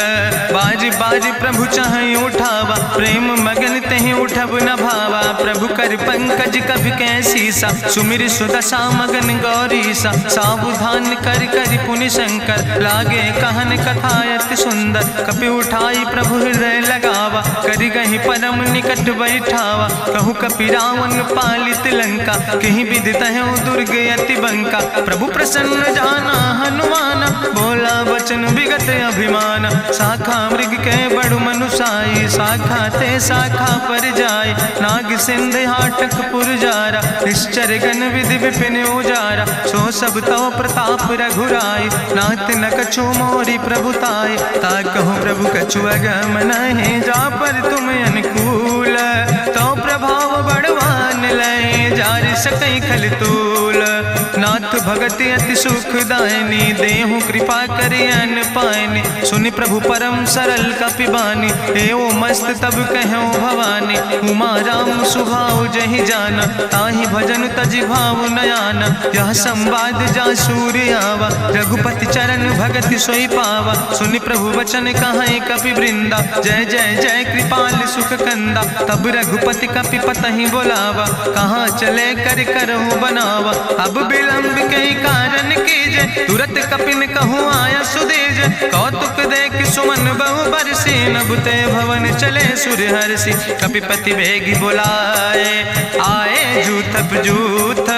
बाज बाज प्रभु चाहि उठावा, प्रेम मगन तहि उठब न भावा। प्रभु कर पंकज कभि कैसीसा, सुमिर सुदशा मगन गौरीसा। सावधान कर कर पुनि शंकर, लागे कहन कथा अति सुंदर। कपि उठाई प्रभु हृदय लगावा, करि गहि परम निकट बैठावा। कहु कपि रावण पालित लंका, कहीं विदित है दुर्ग अति बंका। प्रभु प्रसन्न जाना हनुमाना, बोला वचन विगत अभिमाना। शाखा मृग के बड़ु मनुसाई, शाखा ते शाखा पर जाय। नाग सिंध हाटक पुरजारा, निश्चर गण विधि विपिन उजारा। सो सब तव प्रताप रघुराई, नाथ न कछु मोरी प्रभुताई। ताकहु प्रभु कछु अगम नहीं, जा पर तुम अनुकूल। तो प्रभाव बड़वान लय, जार सकई खल तूल। नाथ भगति अति सुखदायनी, देहु कृपा करि अन पायनि। सुनि प्रभु परम सरल कपिबानी, एवं मस्त तब कहूँ भवानी। उमा राम सुभाव जहि जाना, ताहि भजन तजि भाव नयाना। यह संवाद जा सूर्य आवा, रघुपति चरण भगति सोई पावा। सुनि प्रभु वचन कहाई कपि वृंदा, जय जय जय कृपाल सुख कंदा। तब रघुपति कपि पतहि बोलावा, कहाँ चले कर करहु बनावा। अब विलंब कई कारण कीजे, तुरत कपिन कहूँ आया सुदेज। कौतुक देख सुमन बहु बरसी, नभते भवन चले सूर्य हर्षि। कपिपति बेगी बुलाए, आए जूथ जूथ।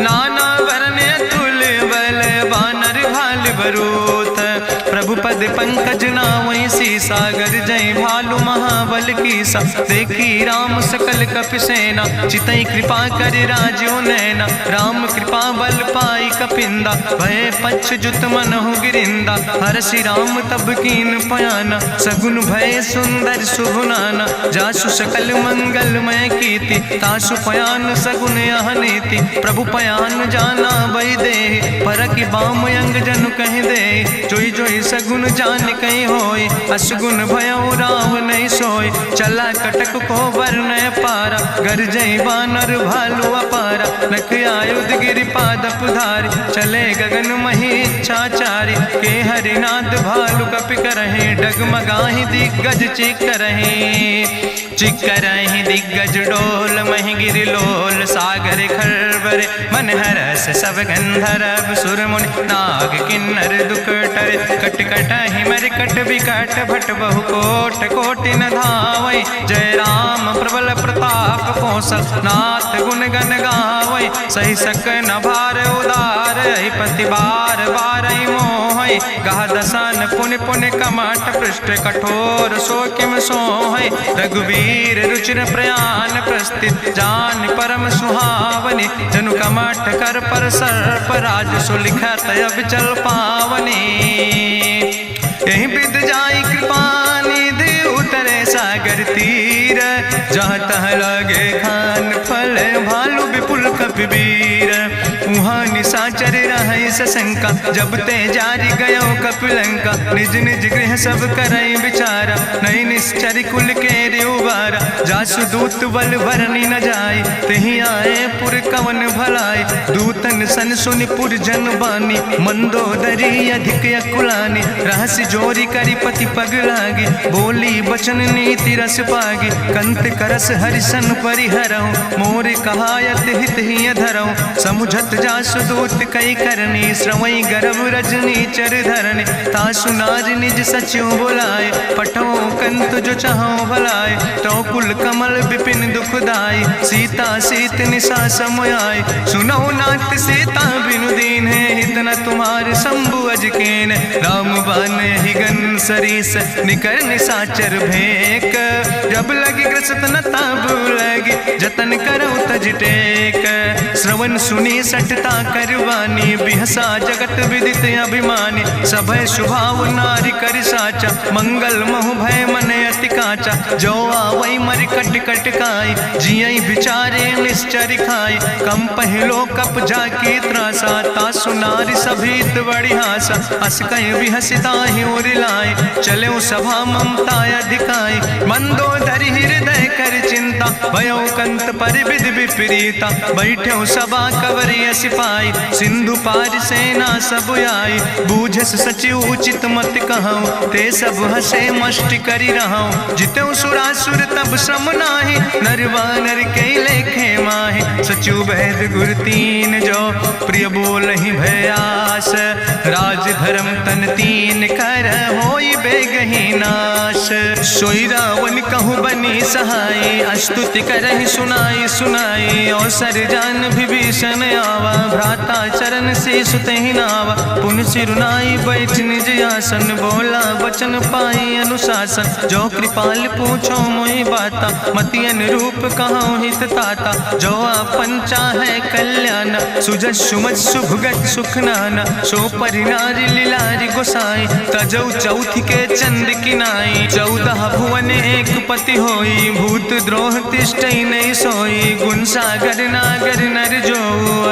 नाना वरण तुल बल, बानर भाल बरूथ। प्रभु पद पंकज नावै सी, सागर जय भालु भालू महाबल कीसा, देखी राम सकल कपि सेना, चितई कृपा कर राजो नैना। राम कृपा बल पाई कपिंदा, भय पच्युत मनहु गिरिंदा। हरषि राम तब कीन पयाना, सगुन भय सुंदर शुभ नाना। जासु सकल मंगलमय कीर्ति, तासु पयान सगुन यह नीति। प्रभु पयान जाना बई दे, परखि बाम अंग जनु कहि दे। जोई जोई सगुन जान कहीं होय, असगुन भयउ राम नहीं सोय। चला कटक को वर्णय पारा, गरजई बानर भालू अपारा। नख आयुध गिरिपाद पुधारी, चले गगन मही इच्छाचारी। के हरिनाद भालू कपि करहि, डगमगाहि दिग्गज चिकरहि दिग्गज डोल। महि गिरि लोल सागर खरबरे, मन हरस सब गंधर्व सुर मुनि। नाग किन्नर दुख टरे, कट कटहि मरकट विकट। भट बहु कोट कोटि न धावै, जय राम प्रबल प्रताप कौशल। नाथ गुण गण गावै, सही सक न भार उदार। पति बार बार मोहै, गह दसन पुनि पुनि कमठ। पृष्ठ कठोर सो किम सोहै, रघुवीर रुचिर प्रयाण। प्रस्थित जान परम सुहावनी, जनु कमठ कर पर सर्प। राज सुलिखत अविचल पावनी, यही विद जाई कृपा निधि। उतरे सागर तीर, जहाँ तह लगे खान फल। भालू विपुल कपिवीर, उहाँ निशाचर रहै सशंका। जब ते जारी गयो कपिलंका, निज निज गृह सब करई विचारा। नहीं निश्चर कुल के उबारा, जासु दूत बल भरनी न जाय। तेहि आए पुर कवन भलाई, दूतन सन सुनि पुर जन बानी। मंदोदरी अधिक अकुलानी, रहस्य जोरी करी पति पग लागी। बोली बचन नीति रस पागी, कंत करस हरिसन परिहरऊँ। मोर कहायत हित ही धरऊँ, समुझत जासु दूत कई करनी। श्रवई गर्भ रजनी चर धरनी, तासु नाज निज सचिव बुलाए। पठो कंत जो चाहो भलाए, तो कुल कमल विपिन दुखदाई। सीता सीत निशा समयाय, सुनो नाथ सीता बिनु दीन है। हित न तुम्हार शंभु अजकेन, राम बान ही गन सरीस। निकर निशाचर भेक, जब लगी ग्रसत न ताब लगी। जतन करो तज टेक, श्रवण सुनी सठता करवानी। बिहसा जगत विदित अभिमानी, सभय शुभाव नारी कर साचा। मंगल महु भय मन अति काचा, जो आवै मर कट कट काई। जियई विचारे निश्चर खाई, कम पहलो कप जाकी त्रासा। तासु नारी सभीत बड़ी हासा, अस कहीं विहसिता ही उर लाए। चलो सभा ममता अधिकाई, मंदोदरी हृदय कर चिंता। भयो कंत पर विधि विपरीता, बैठो सभा कवरिय सिपाही। सिंधु पार सेना सब आई, बूझस सचिव उचित मत कहूँ। ते सब हसे मष्ट करी रहूँ, जितौ सुरासुर तब श्रम नाही। नर वानर के लेखे माहि, सचिव वैद गुर तीन जो। प्रिय बोलहि भयास, राज धर्म तन तीन कर। होई बेगहि नाश, सोई रावण कहूँ बनी सहाय। अस्तुति करहि सुनाई सुनाई, अवसर जान विभीषण आवा। भ्राता चरण से सुतहि नावा, पुन सिरुनाई बैठ निज आसन। बोला वचन पाई अनुशासन, जो कृपाल पूछो मोहि बाता। मति अनुरूप कहूँ हित ताता, जो आपन चाहे कल्याण। सुजस सुमत सुभगत सुख नाना, सो परिनारी लीलारी गोसाई। तजौ चौथ के चंद किनाई, 14 भुवन एक पति होई। भूत द्रोह तिष्ठई नहीं सोई, गुण सागर नागर नर जो।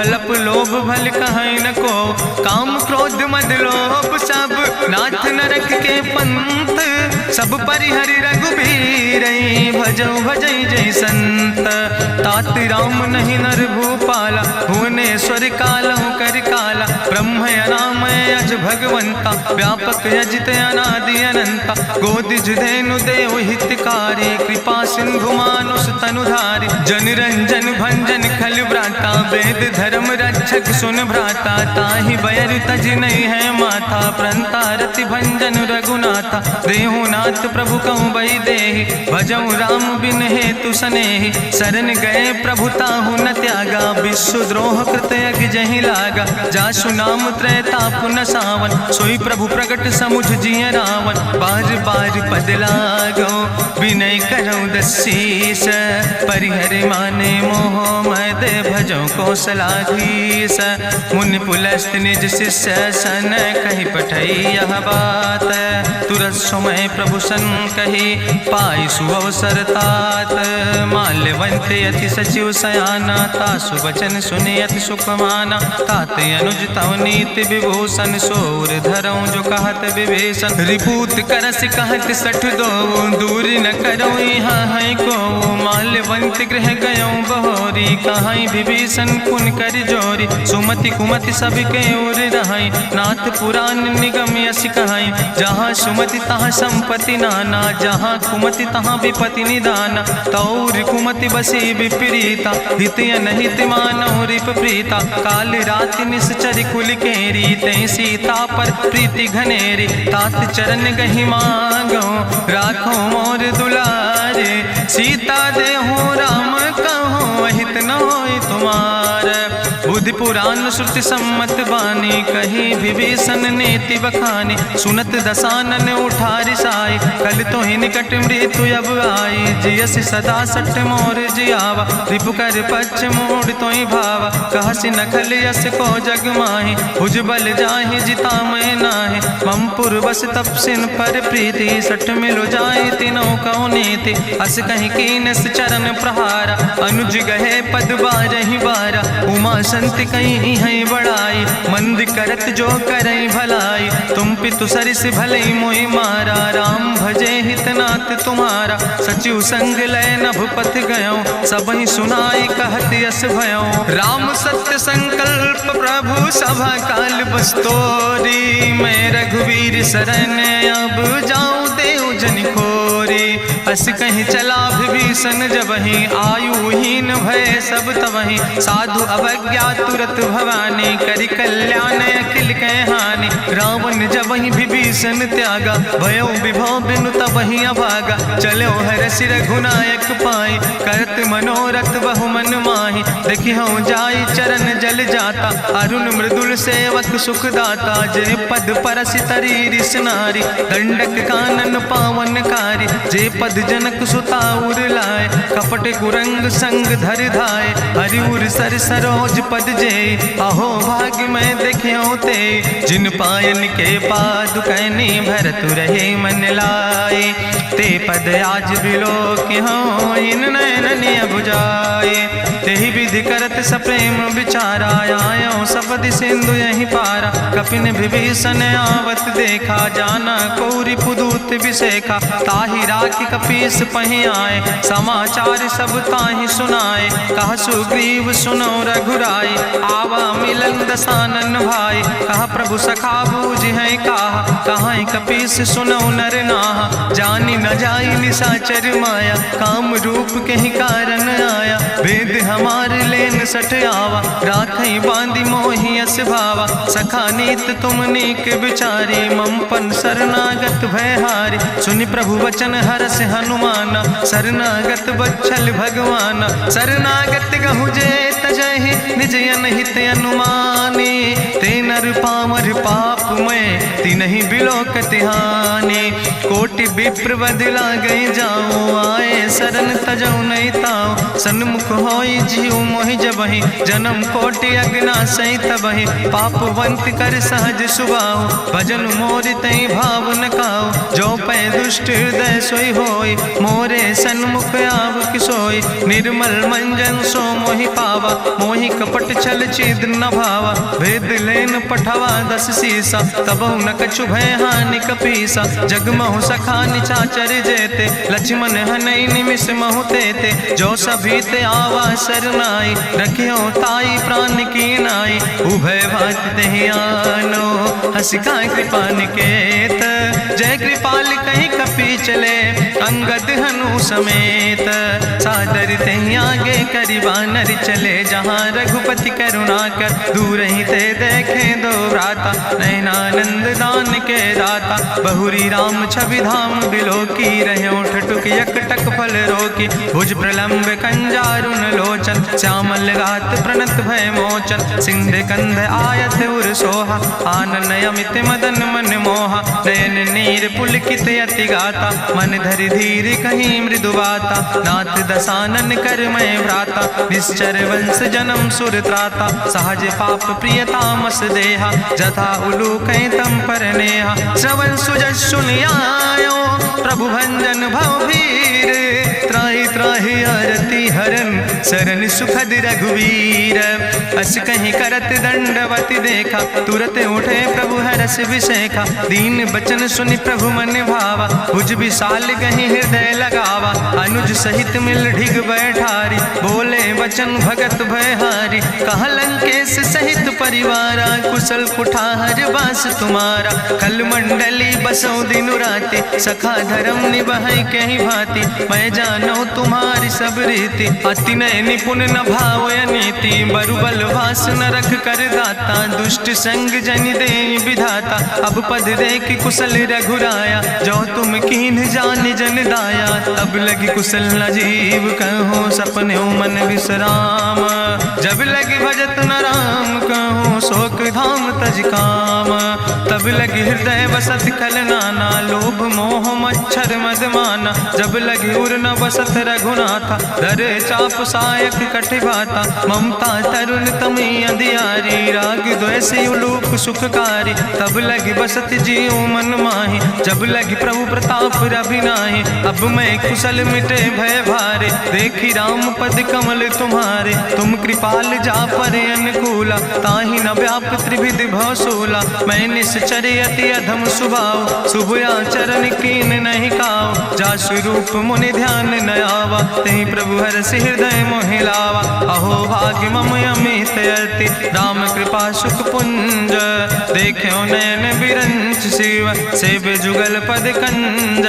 अलप लोभ भल कहीं न को, काम क्रोध मद लोभ सब। नाथ नरक के पंथ, सब परिहरि रघुबीर। भजौ भजई जय संत, तात राम नहीं नर भूपाला। भुवनेश्वर कालहु कर काला, ब्रह्म अनामय अज भगवंता। व्यापक यजित अनादि अनंता, गोदिज धेनु देव हितकारी। कृपा सिंधु मानुष तनुधारी, जन रंजन भंजन खल व्राता। वेद धर्म रक्षक सुन भ्राता, ताहि बैर तज नहीं है माथा। प्रंता रति भंजन रघुनाथा, देहु नाथ प्रभु कहूँ बई देहि। भजऊ राम बिन हेतु स्नेहि, शरण गए प्रभु ताहु न त्यागा, विश्वद्रोह कृत यज्ञ जहि लागा, जासु नाम त्रैताप न सावन, सोई प्रभु प्रगट समुझ जिय रावण, बार बार पद लागो विनय करऊँ दसीस, परिहर माने मोह मद भजऊँ कौशलाधीश, मुनि पुलस्त निज शिष्य सन कही पठई यह बात, तुरत समय प्रभु सन कही पाई सुअवसर तात, माल्यवंत अति सचिव सयाना, तासु वचन सुनि अति सुख माना, तात अनुज तव नीति विभूषण, सोर धरऊँ जो कहत विभीषण, रिपूत करस कहत सठ दो, दूर न करो यहाँ है को, माल्यवंत गृह गयों बहोरी, कहाई विभीषण पुन कर जोरी, सुमति कुमति सबके ओर रहाई, नाथ पुराण निगम यश कहाई, जहाँ सुमति तहाँ संपत्ति नाना, जहाँ कुमति तहाँ विपति निदाना, तौर कुमति बसी विपरीता, हित अनहित मानव रिप प्रीता, काल रात निश्चर कुल केरी, तै सीता पर प्रीति घनेरी, तात चरण गहि मांगो राखो मोर दुलारे, सीता देहो राम कहो अहित न होय तुम्हार, बुद्धि पुराण श्रुति सम्मत बानी, कही विभीषण नेति बखानी, सुनत दसानन उठारि साई, कल तो ही निकट मृत्यु अब आई, जियस सदा सट मोर जियावा, रिपु कर पच्छ मोड़ तो ही भावा, कहसि नखल यस को जग माहि, भुज बल जाहि जिता मैं नाहि, मम पुरबस तपसिन पर प्रीति, सठ मिलो जाय तिनों कौ नीति, अस कहीं कीनस चरण प्रहारा, अनुज गहे पद बारहि बारा, उमा संति कहीं है बड़ाई, मंद करत जो करई भलाई, तुम पितु सरिस भलई मोहि मारा, राम भजे हितनाथ तुम्हारा, सचिव संग लय नभ पथ गयो, सबहि सुनाई कहत यस भयो, राम सत्य संकल्प प्रभु सभा काल बस्तोरी, मैं रघुवीर शरण अब जाऊं देव जन खोरी, अस कहीं चला विभीषण जबहि, आयुहीन भय सब तबहि, साधु अवज्ञा तुरत भवानी, करि कल्याण अखिल कै हानि, रावण जबहि विभीषण त्यागा, भयो विभव बिनु तबहि अभागा, चलो हरषि रघुनायक पाई, करत मनोरथ बहु मन माहि, देखिहु जाई चरण जल जाता, अरुण मृदुल सेवक सुख दाता, जे पद परसि तरी रिस नारी, दंडक कानन पावन कारी, जे पद जनक सुता उर लाए, कपट कुरंग संग धर धाय, हरिउर सर सरोज पद जे, अहो भाग्य मैं देखियो ते, जिन पायन के पादुकैनी भरत रहे मन लाए, ते पद आज बिलो कि हो इन नयन बुझाए, तेहि विधि करत सप्रेम विचारा, आयो सपदि सिंधु यही पारा, कपिन विभीषण आवत देखा, जाना कौरि पुदूत विशेखा, ताहि राखि कपीस पहि आए, समाचार सब ताहि सुनाए, कहा सुग्रीव सुनो रघुराई, आवा मिलन दसानन भाई, कहा प्रभु सखा बूझ है कहा कपीस सुनो नर नाहा, जानी न जाई निशाचर माया, काम रूप के ही कारण आया, वेद हमार लेन सठ आवा, राखई बांधी मोहि यस भावा, सखा नीत तुम नीक विचारी, मम पन शरणागत भयहारी, सुनि प्रभु वचन हरस हनुमाना, शरणागत बच्छल भगवाना, शरणागत गहु जे तजहि, निज अनहित अनुमानी, ते नर पामर पाप में तिन्हि बिलोकति हानि, कोटि विप्र बदला गई जाऊँ, आए शरण तजौ नहीं ताऊ, सन्मुख होई जीव मोहि जबहि, जन्म कोटि अग्ना सही तबहि, पापवंत कर सहज सुबाहु, भजन मोर तई भाव न काऊ, जो पै दुष्ट हृदय सोई होई, मोरे सन्मुख आव किसोई, निर्मल मंजन सो मोहि पावा, मोहि कपट छल छिद्र न भावा, भेद लेन पठवा दस सीसा, तबहु न कछु भय हानि कपीसा, जगमहु सखा निचाचर जेते, लक्ष्मण हनई निमिष महु तेते, जो सभी ते आवा सरनाई, रखियो ताई प्राण की नाई, उभय भात तेहि आनो, हसिका कृपा निकेत, जय कृपाल कहीं कपी चले, अंगद हनु समेत। सादर तहीं आगे करि बानर चले, जहाँ रघुपति करुणा कर दूर ही ते देखे दो भ्राता। नयनानंद दान के दाता, बहुरी राम छवि धाम बिलोकी। रहे ठटुक यकटक फल रोकी, भुज प्रलंब कंजारुन लोचन। श्यामल गात प्रणत भय मोचन, सिंध कंध आयत उर सोहा। आनन अमित मदन मन मोहा, नयन नीर पुलकित अति गाता। मन धरि धीर कहीं मृदु बाता, नाथ दसानन कर मैं भ्राता। निश्चर वंश जन्म सुर त्राता, सहज पाप प्रिय तामस देहा। जथा उलूक तम पर नेहा, श्रवण सुजस सुनियायो। प्रभु भंजन भव भीर, त्राहि त्राहि आरती हरन। शरण सुखद रघुवीर, अस कहीं करत दंडवत देखा। तुरत उठे प्रभु हरस विशेखा, दीन बचन सुनि प्रभु मन भावा। भुज विशाल कहीं हृदय लगावा, अनुज सहित मिल ढिग बैठारी। बोले वचन भगत भयहारी, कहा लंकेश सहित परिवारा। कुशल कुठार बास तुम्हारा, कल मंडली बसो दिनु राति। सखा धर्म निभाई कहीं भांति, मैं जानो तुम्हारी सब रीति। अति नय निपुण न भाव नीति, बरुबल भास न रख कर दाता। दुष्ट संग जन दे विधाता, अब पद देख कुशल रघुराया। जो तुम कीन जान जन दाया, तब लगी कुशल न जीव कहो। सपने मन विश्राम, जब लगी भजत न राम कहो। शोक धाम तज काम, तब लगी हृदय बसत कल नाना। लोभ मोह मच्छर मद माना, जब लगी उर न बसत रघुनाथा। धरे चाप सायक कटिबाता, ममता तरुण तमी अंधियारी। राग द्वेष उलूक सुखकारी, तब लगी बसत जीव मन माही। जब लगी प्रभु प्रताप रवि नाही, अब मैं कुशल मिटे भय भारे। देखी राम पद कमल तुम्हारे, तुम कृपाल जा पर अनुकूला। ताहि न व्याप त्रिविध भवसूला, मैं निश्चर अति अधम सुभाव। शुभ आचरण कीन नहीं काव, जा स्वरूप मुनि ध्यान न आवा। तेहि प्रभु हरसि हृदय मोहि लावा। अहो भाग्य मम अमित अति, राम कृपा सुख पुंज। देखो नयन बिरंच शिव, सेव जुगल पद कंज।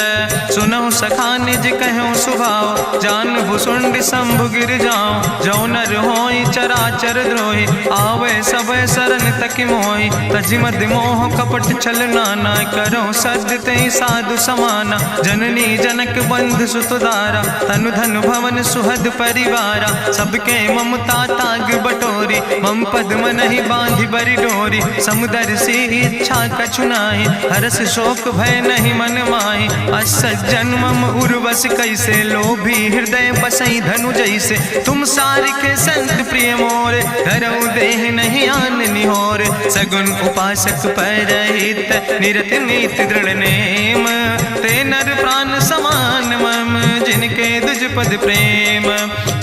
सुनहु सखा निज कहूँ सुभाव, जान भुसुंड शंभु गिर जाऊं। जो नर होई चराचर द्रोही, आवे सब शरण तक मोहि। तजि मद मोह कपट छल नाना, करो सद्य तेहि साधु समाना। जननी जनक बंधु सुतदारा, तनु धन भवन सुहद परिवारा। सबके ममता ताग बटोरी, मम पद मनहि बांधि बरि डोरी। समुदर सी इच्छा कछु नाही, हरस शोक भय नहीं मन माही। असज्जन मम उर्वश कैसे, लोभी हृदय बसई धनु जैसे। तुम सारिके संत प्रिय मोरे, धरऊ देह नहीं आन निहोर। सगुन उपासक परहित, निरत नीत दृढ़ नेम। ते नर प्राण समान मम, जिनके दुज पद प्रेम।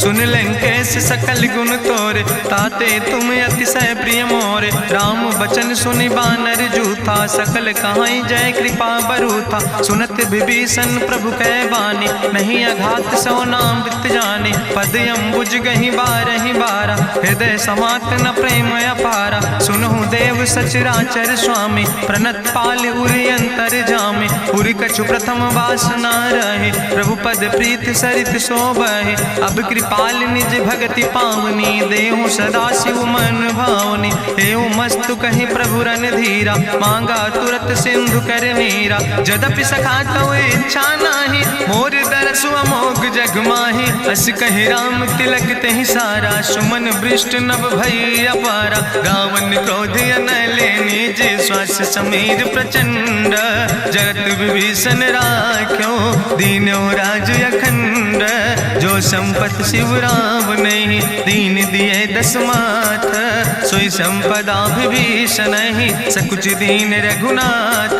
सुन लंकेश सकल गुण तोरे, ताते तुम अतिशय प्रिय मोरे। राम बचन सुनि बानर जूथा, सकल कहाई जय कृपा बरूथा। सुनत विभीषण प्रभु कै बानी, नहीं अघात सो नाम वित जानी। पद अम्बुज गहि बारहि बारा, हृदय समात न प्रेम अपारा। सुनहु देव सचराचर स्वामी, प्रणत पाल उरि अंतर जामी। उरि कछु प्रथम वासना रहे, प्रभु पद प्रीत सरित शोभहि। अब कृपाल निज भगति पावनी, देहु सदा शिव मन भावनी। एवं मस्तु कहि प्रभु रन धीरा, मांगा तुरत सिंधु कर नीरा। जदपि सखा तव इच्छा नाही, मोर दरसु अमोघ जग माही। अस कहि राम तिलक तेहि सारा, सुमन वृष्ट नभ भई अपारा। गावन क्रोध अनले निज, श्वास समीर प्रचंड। जगत विभीषण राख्यो, दीनो राज अखंड। जो संपत शिव राम नहीं, दीन दिए दस माथ। सोई संपदा विभीषण नहीं, सकुच दीन रघुनाथ।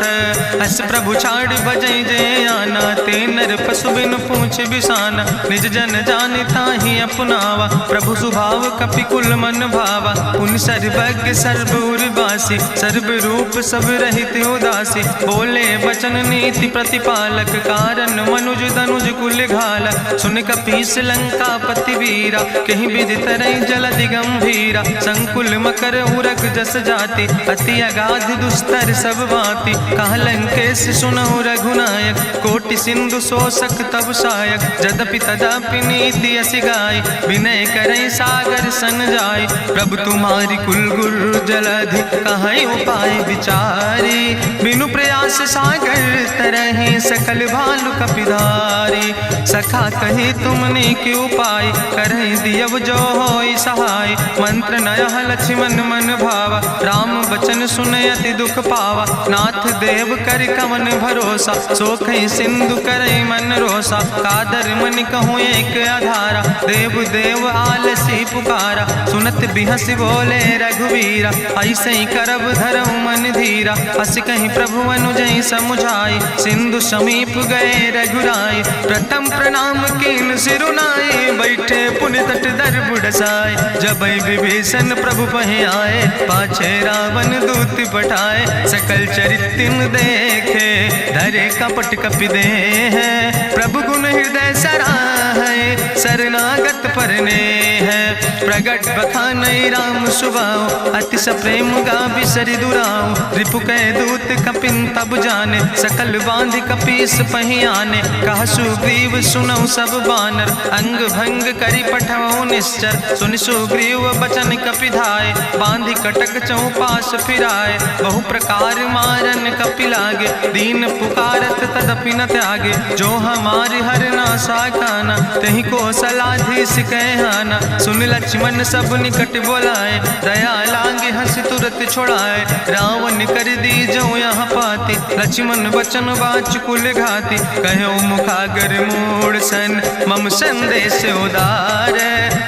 अस प्रभु छाड़ बजै जय आना, ते नर पशु बिन पूछ बिसाना। निज जन जानता ही अपनावा, प्रभु स्वभाव कपि कुल मन भावा। पुन सर्वज्ञ सर्व उर्वासी, सर्व रूप सब रहित उदासी। बोले वचन नीति प्रतिपालक, कारण मनुज धनुज कुल घाला। सुन कपीस लंका पति वीरा, कहीं विधि तरई जलधि गंभीरा। संकुल मकर उरग जस जाति, अति अगाध दुस्तर सब भांति। कहा लंकेश सुनहु रघुनायक, कोटि सिंधु सिंधु शोषक तब सायक, जदपि तदपि नीति अस गाय, विनय करई सागर सन जाय। प्रभु तुम्हारी कुल गुरु जलधि, कहीं उपाय विचारी, बिनु प्रयास सागर तरहि, सकल भालु कपिधारी। सखा कही तुमने के उपाय, करहि दियव जो होई सहाय। मंत्र नयह लक्ष्मण मन भावा, राम बचन सुनय अति दुख पावा। नाथ देव कर कवन भरोसा, सोखई सिंधु करई मन रोसा। कादर मन कहूँ एक आधारा, देव देव आलसी पुकारा। सुनत बिहस बोले रघुवीरा, ऐसे ही करब धरऊ मन धीरा। हस कहीं प्रभु अनुजय समुझाई, सिंधु समीप गए रघुराई। प्रथम प्रणाम कीन सिरुनाई, बैठे पुण्य तट दर बुढ़साए। जब विभीषण प्रभु पहि आए, पाछे रावण दूत पठाए। सकल चरित्र देखे, धरे कपट कपि दे है। प्रभु गुण हृदय सराहै, शरणागत परने है। प्रगट बखानई राम सुभाऊ, अतिश प्रेम गा बिसरि दुराऊ। रिपु कह दूत कपिन तब जाने, सकल बांध कपीस पहि आने। कहा सुग्रीव सुनऊ सब बानर, अंग भंग करि पठऊ निश्चर। सुनि सुग्रीव बचन कपिधाय, बांधि कटक चौपास फिराए। बहु प्रकार मारन कपि लागे, दीन पुकारत तदपि न त्यागे। जो हमारि हर नासा खाना, तहि को सलाधीस कहना। सुन लक्ष्मण सब निकट बोलाए, दया लागे हंस तुरत छोड़ाए। रावण कर दी जो यहाँ पाती, लक्ष्मण बचन बाच कुल घाती। कहो मुखागर मूड़ सन, मम संदेश उदार।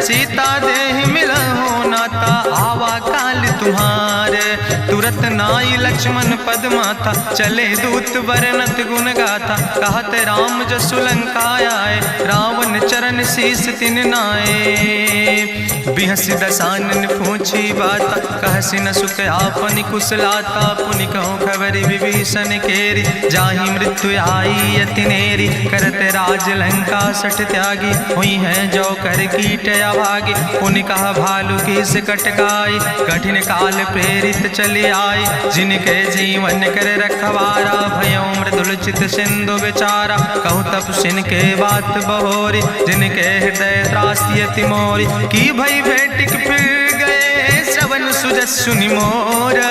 सीता देहि मिलहु नाता, आवा काल तुम्हारे। तुरत नाई लक्ष्मण पद माथा, चले दूत बरनत गुण गाथा। कहत राम जसु लंका आए, रावण चरण शीस तिन नाए। बिहस दसानन पूछी बाता, कहसि न सुख आपन कुशलाता। पुनि कहूँ खबर विभीषण केरी, जाहि मृत्यु आई अति नेरी। करत राज लंका सठ त्यागी, हुई है जो कर कीट अभागी। पुनि कहा भालू किस कटकाई, कठिन काल प्रेरित चले आई। जिनके जीवन कर रखवारा, भयो मृदुल चित सिंधु बेचारा। कहु तप सिन के बात बहोरी, जिनके हृदय त्रासी अति मोरी। की भई भेटिक फिर गए, श्रवण सुजस सुनि मोर।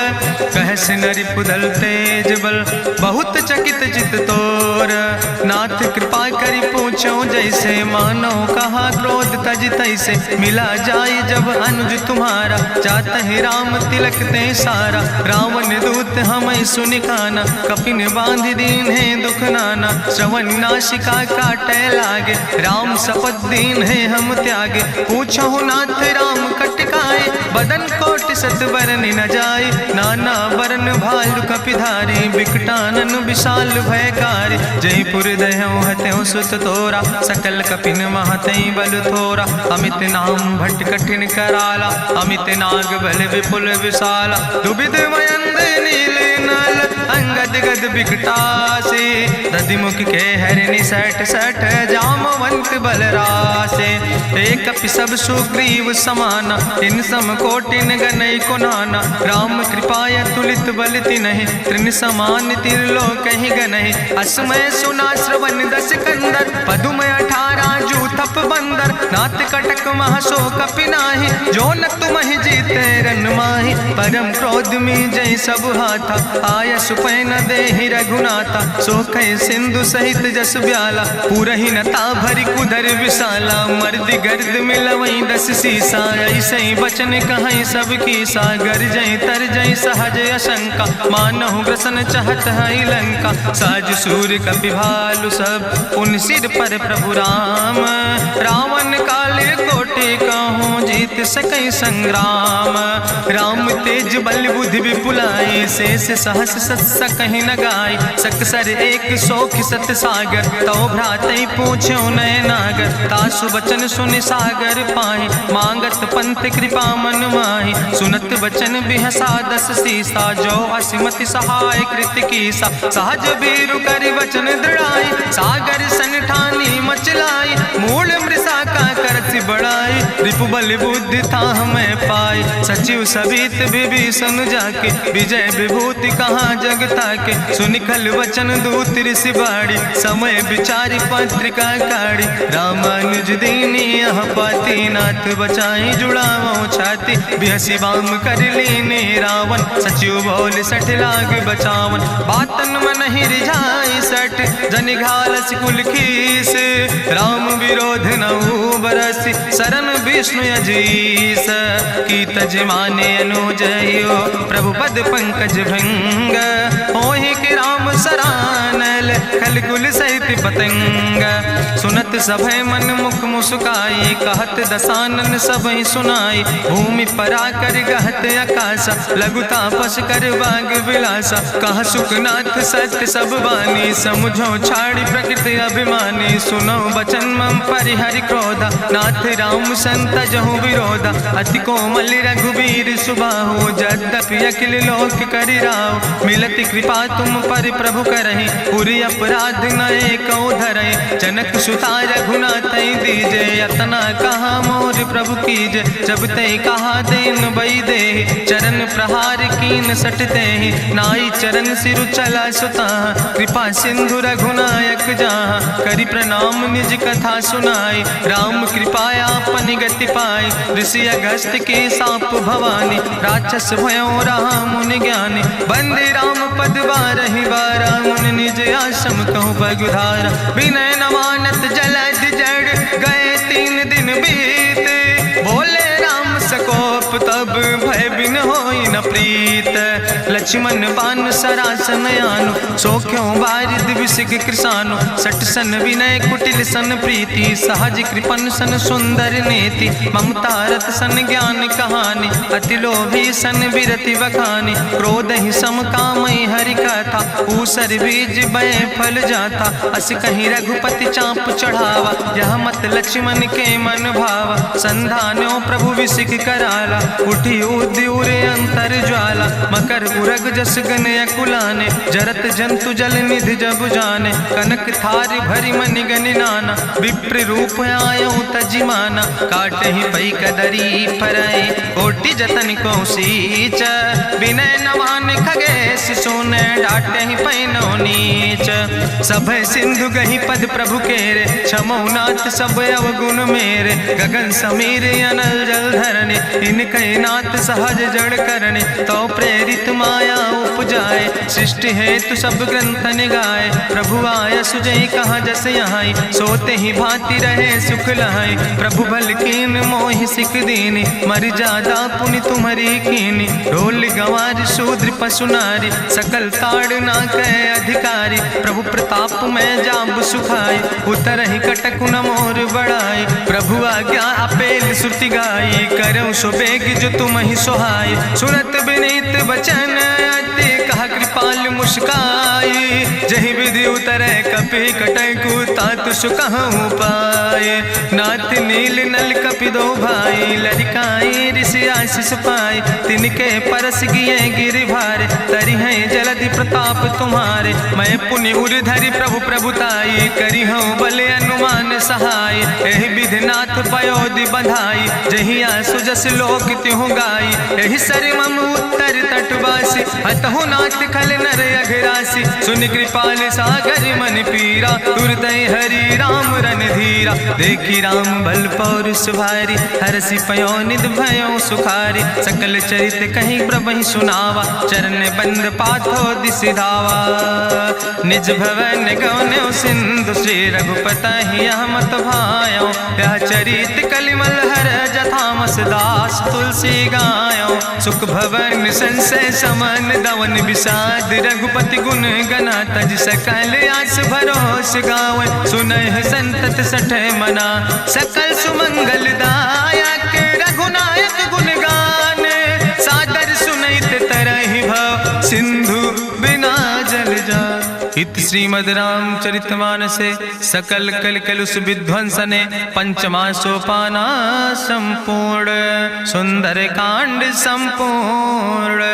कहस नरि पुदल तेज बल, बहुत चकित चित तोर। नाथ कृपा करि पूछो जैसे, मानो कहा क्रोध तज तैसे। मिला जाय जब अनुज तुम्हारा, जात ही राम तिलक ते सारा। रावण दूत हमें सुनि काना, कपिन बांध दीन है दुख नाना। श्रवण नासिका काटे लागे, राम शपथ दीन है हम त्यागे। पूछो नाथ राम कटकाए, बदन कोटि सत बरन न जाए। नाना बरन भालु कपिधारी, बिकटानन विशाल भयकारी। जयपुर दह्यु हत्यो सुत तोरा, सकल कपिन महतई बल थोरा। अमित नाम भट्ट कठिन कराला, अमित नाग बल विपुल विशाला। दुबिध मयंद नील नल, अंगद गद बिकटासे। दधिमुख के हरिणि सठ सठ, जामवंत बलरासे। एक कपि सब सुग्रीव समाना, इन सम कोटिन गनई को नाना। राम कृपाय तुलित बल तिनहि, त्रिन समान तिरलोक ही गनहि। असमय सुना श्रवण दस कंदर, पदुमय 18 जू थप बंदर। नाथ कटक महसो कपि नाही, जो न तुमहि जीते रन माही। परम क्रोध में जय सब हाथा, आय सुपै न देहि रघुनाथा। सोखै सिंधु सहित जस ब्याला, पूरहि नता भरि कुधर विशाला। मर्द गर्द मिलवई 10 सीसा, ऐसे बचन कहई सब कीसा। गर जय तर जय सहज अशंका, मानहु ग्रसन चहत है लंका। साज सूर कपि भालु सब, उन सिर पर प्रभु राम। रावण काले कोटि कहूँ, जीत सकई संग्राम। राम तेज बल बुद्धि विपुलाई, शेष सहस सत सकहि न गाय। सकसर एक सोख सत सागर, तो भ्रातई पूछ्यो नय नागर। तासु बचन सुनि सागर पाहि, मांगत पंथ कृपा मन माहि। सुनत बचन बिहसा 10 सीसा, जो असिमति सहाय कृत कीसा। सहज बीरु करि वचन दृढ़ाई, सागर सन ठानी मचलाई। मूल मृषा का करसि बड़ाई, रिपु बल बुद्धि था हमें पाई। सचिव सबित विभीषण जाके विजय विभूति कहाँ जगता के। सुनिखल वचन दूत ऋषि बाड़ी समय विचारी पत्रिका काढ़ी। रामानुज दीनी यह पाती नाथ बचाई जुड़ावो छाती। बिहसी बाम कर लीने रावण सचिव बोल सठ लाग बचावन। बातन मन ही रिझाई सठ जन घालस कुल खीस। राम विरोध नहु बरसी शरण विष्णु अजीस। की तज माने अनुजयो प्रभु पद पंकज भंग। होहि कि राम सरानल खल कुल सहित पतंग। सुनत सभय मन मुख मुस्काई कहत दसानन सबहि सुनाई। भूमि परा कर गहत आकाशा लघु तापस कर बाग विलासा। कह सुखनाथ सत्य सब बानी समुझो छाड़ी प्रकृति अभिमानी। सुनो बचन मम परिहरि क्रोधा नाथ राम संत जहु विरोधा। अति कोमल रघुबीर सुबाहु यद्यपि अखिल लोक करि राव। मिलति कृपा तुम पर प्रभु करहि पुरि अपराध नए को धरहि। जनक सुता रघुनाथ दीजे यतना कहा मोर प्रभु कीजे। जब ते कहा देन बई दे चरण प्रहार कीन सटते। नाई चरण सिरु चला सुता कृपा सिंधु रघुनायक जहाँ। करि प्रणाम निज कथा सुनाई राम कृपाया अपनी गति पाई। ऋषि अगस्त के साप भवानी राक्षस भयो रहा मुनि ज्ञानी। बंदे राम पद बारहि बारा मुनि निज आश्रम कहु पगुधारा। विनय नवानत जलद जड़ गए 3 दिन बीते। बोले राम सकोप तब भय बिन होई न प्रीत। लक्ष्मण बान सरासन आनु सो क्यों बारिद विसिग कृसानु। सठ सन विनय कुटिल सन प्रीति सहज कृपन सन सुंदर नीति। ममता रत सन ज्ञान कहानी अति लोभी सन बिरति बखानी। क्रोध ही सम कामई हरि कथा ऊसर बीज बय फल जाता। अस कहीं रघुपति चाप चढ़ावा यह मत लक्ष्मण के मन भावा। संधान्यो प्रभु विसिक कराला उठी उद्यूरे अंतर ज्वाला। मकर उरग जस गन अकुलाने जरत जंतु जल निधि जब जाने। कनक थारी भरी मनि गनि नाना विप्र रूप आयो तजिमाना। काटे ही पई कदरी फरई कोटि जतन को सींच। विनय नवान खगेश सोने डाटे ही पैनो नीच। सब सिंधु गही पद प्रभु केरे क्षमो नाथ सब अवगुण मेरे। गगन समीर अनल जल धरने इनके नाथ सहज जड़ करने। तो प्रेरित माया उपजाए सृष्टि हेतु सब ग्रंथ निगाए। प्रभु आय सुजई कहा जस यहाँ सोते ही भांति रहे सुख लहाई। प्रभु भल कीन मोहि सिख दीनी मर जादा पुनि तुम्हारी कीनी। ढोल गंवार शूद्र पशु नारी सकल ताड़ ना कह अधिकारी। प्रभु प्रताप में जाब सुखाई उतर ही कटक न मोर बढ़ाई। प्रभु आज्ञा अपेल श्रुति गाई करऊँ सो बेग जो तुम ही सोहाई। सुनत विनीत वचन अति कहा कृपाल मुस्काई। जहि विधि उतरे कपि कटकु तातु सुकहु पाए। नाथ नील नल कपि दो भाई लड़काई ऋषि आशीष पाए। तिनके परस गिए गिरि भारे तरि है जलधि प्रताप तुम्हारे। मैं पुण्य उर धरि प्रभु प्रभुताई करी हूँ बले अनुमान सहाय। एहि विधि नाथ पयोधि बधाई जहिया सुजस लोक त्यों गाई। एहि सर मम उत्तर तटवासी हतहु नाथ खल नर अघरासी। सुन कृपाल सागर मन पीरा तुरत हरि राम रन धीरा। देखी राम बल पौरुष भारी हरसि पयो निध भयो सुखारी। सकल चरित कहीं प्रभु सुनावा चरण बंद पाथो दिसि धावा। निज भवन गौन्यो सिंधु श्री रघुपति यह मत भायो। यह चरित कलिमल हर जथामस दास तुलसी गायो। सुख भवन संशय समन दवन विषाद रघुपति गुण गना तज सकल आस भरोस गावन। सुनह संतत सठ मना सकल सुमंगल दायक। रघुनायक गुण गान सादर सुनैत तरहि भव सिंधु बिना जल जा। इत श्रीमद् रामचरितमानसे सकल कलकलुष विध्वंसने पंचमा सोपाना संपूर्ण। सुंदर कांड संपूर्ण।